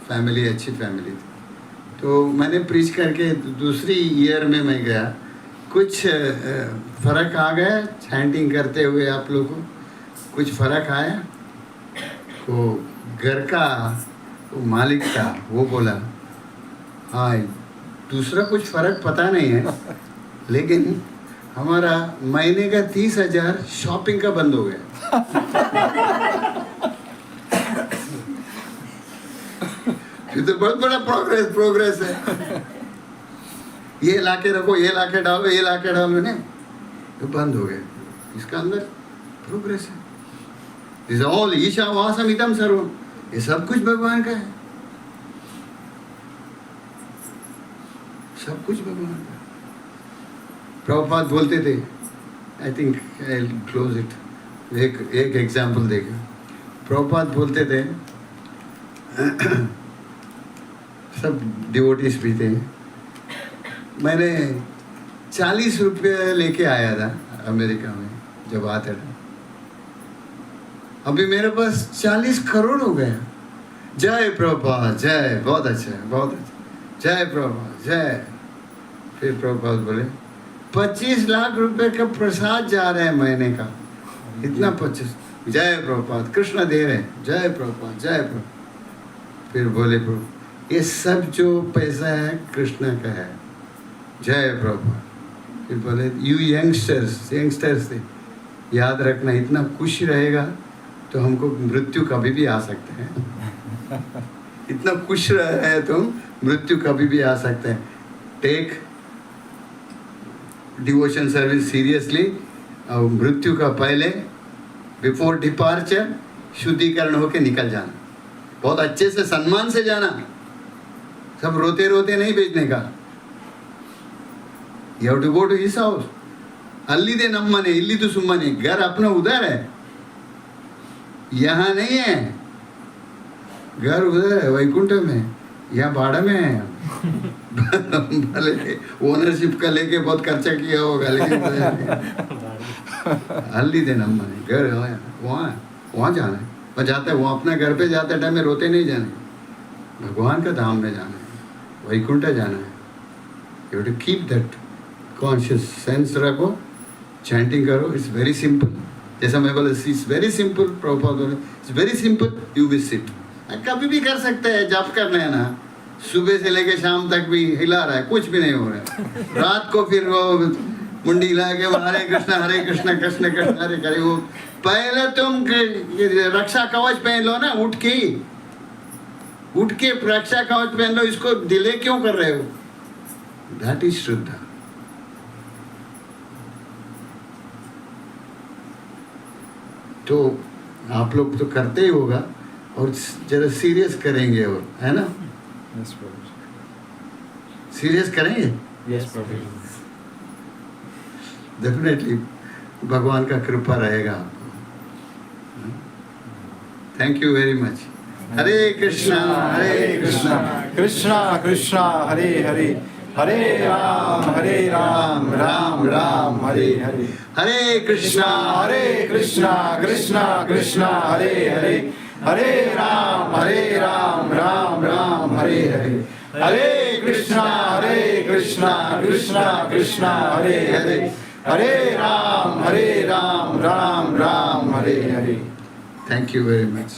family अच्छी फैमिली थी। तो मैंने प्रीच करके दूसरी ईयर में मैं गया, कुछ फ़र्क आ गया चैंटिंग करते हुए आप लोगों को, कुछ फ़र्क आया। तो घर का वो मालिक था, वो बोला हाँ दूसरा कुछ फ़र्क पता नहीं है, लेकिन हमारा महीने का 30,000 शॉपिंग का बंद हो गया। ये तो बहुत बड़ा प्रोग्रेस है। ये लाके रखो, ये लाके डालो, ये लाके डालो, नहीं तो बंद हो गया। इसका अंदर प्रोग्रेस है। दिस ऑल ईशावासम इदम सर्वम, ये सब कुछ भगवान का है, सब कुछ भगवान का। प्रभुपाद बोलते थे, I think I close it, एक एग्जाम्पल देखे। प्रभुपाद बोलते थे, सब डिवोटीज भी थे, मैंने 40 रुपये लेके आया था अमेरिका में जब आता था, अभी मेरे पास 40 करोड़ हो गया। जय प्रभुपाद जय, बहुत अच्छा है, बहुत अच्छा, जय प्रभुपाद जय। फिर प्रभुपाद बोले 25 लाख रुपए का प्रसाद जा रहा है महीने का, इतना 25, जय प्रभुपाद, कृष्ण दे रहे, जय प्रभुपाद जय प्रभु। फिर बोले प्रभु ये सब जो पैसा है कृष्ण का है, जय प्रभुपाद। फिर बोले यू यंगस्टर्स थे, याद रखना इतना खुश रहेगा तो हमको मृत्यु कभी भी आ सकते हैं। इतना खुश रहे तुम, मृत्यु कभी भी आ सकते हैं। टेक डिवोशन सर्विस सीरियसली, और मृत्यु का पहले बिफोर डिपार्चर शुद्धिकरण होके निकल जाना, बहुत अच्छे से सम्मान से जाना, सब रोते रोते नहीं भेजने का। You have to go to his house, अल्लीदे नम्मने इल्लीदु सुम्मने, घर अपना उधर है, यहाँ नहीं है, घर उधर है वैकुंठ में, यहाँ भाड़ा में है। भले ओनरशिप का लेके बहुत खर्चा किया होगा, लेकिन अल्लीदे नम्मने घर वहाँ जाना है, और जाता है वहाँ अपना घर पे जाते टाइम में रोते नहीं जाना है, भगवान का धाम में जाना है, वैकुंठ जाना है। You have to keep that conscious sense रखो, चैंटिंग करो, इट्स वेरी सिंपल। जैसा मैं बोला इट्स वेरी सिंपल, प्रभुपाद बोले it's very simple, you will sit. कभी भी कर सकते हैं, जप करना है ना, सुबह से लेके शाम तक भी हिला रहा है, कुछ भी नहीं हो रहा है। रात को फिर वो मुंडी हिला के हरे कृष्ण कृष्ण कृष्ण हरे करे। वो पहले तुम रक्षा कवच पहन लो ना, उठ के रक्षा कवच पहन लो, इसको डिले क्यों कर रहे हो? दैट इज श्रद्धा। तो आप लोग तो करते ही होगा, और जरा सीरियस करेंगे, और है ना, सीरियस करेंगे, डेफिनेटली भगवान का कृपा रहेगा आपको। Thank you very much. Hare Krishna Krishna Krishna Hare Hare, Hare Ram Ram Ram Hare Hare, Hare Krishna Krishna Krishna Hare Hare, Hare Ram Ram Ram Hare Hare, Hare Krishna Krishna Krishna Hare Hare, Hare Ram Ram Ram Hare Hare. Thank you very much.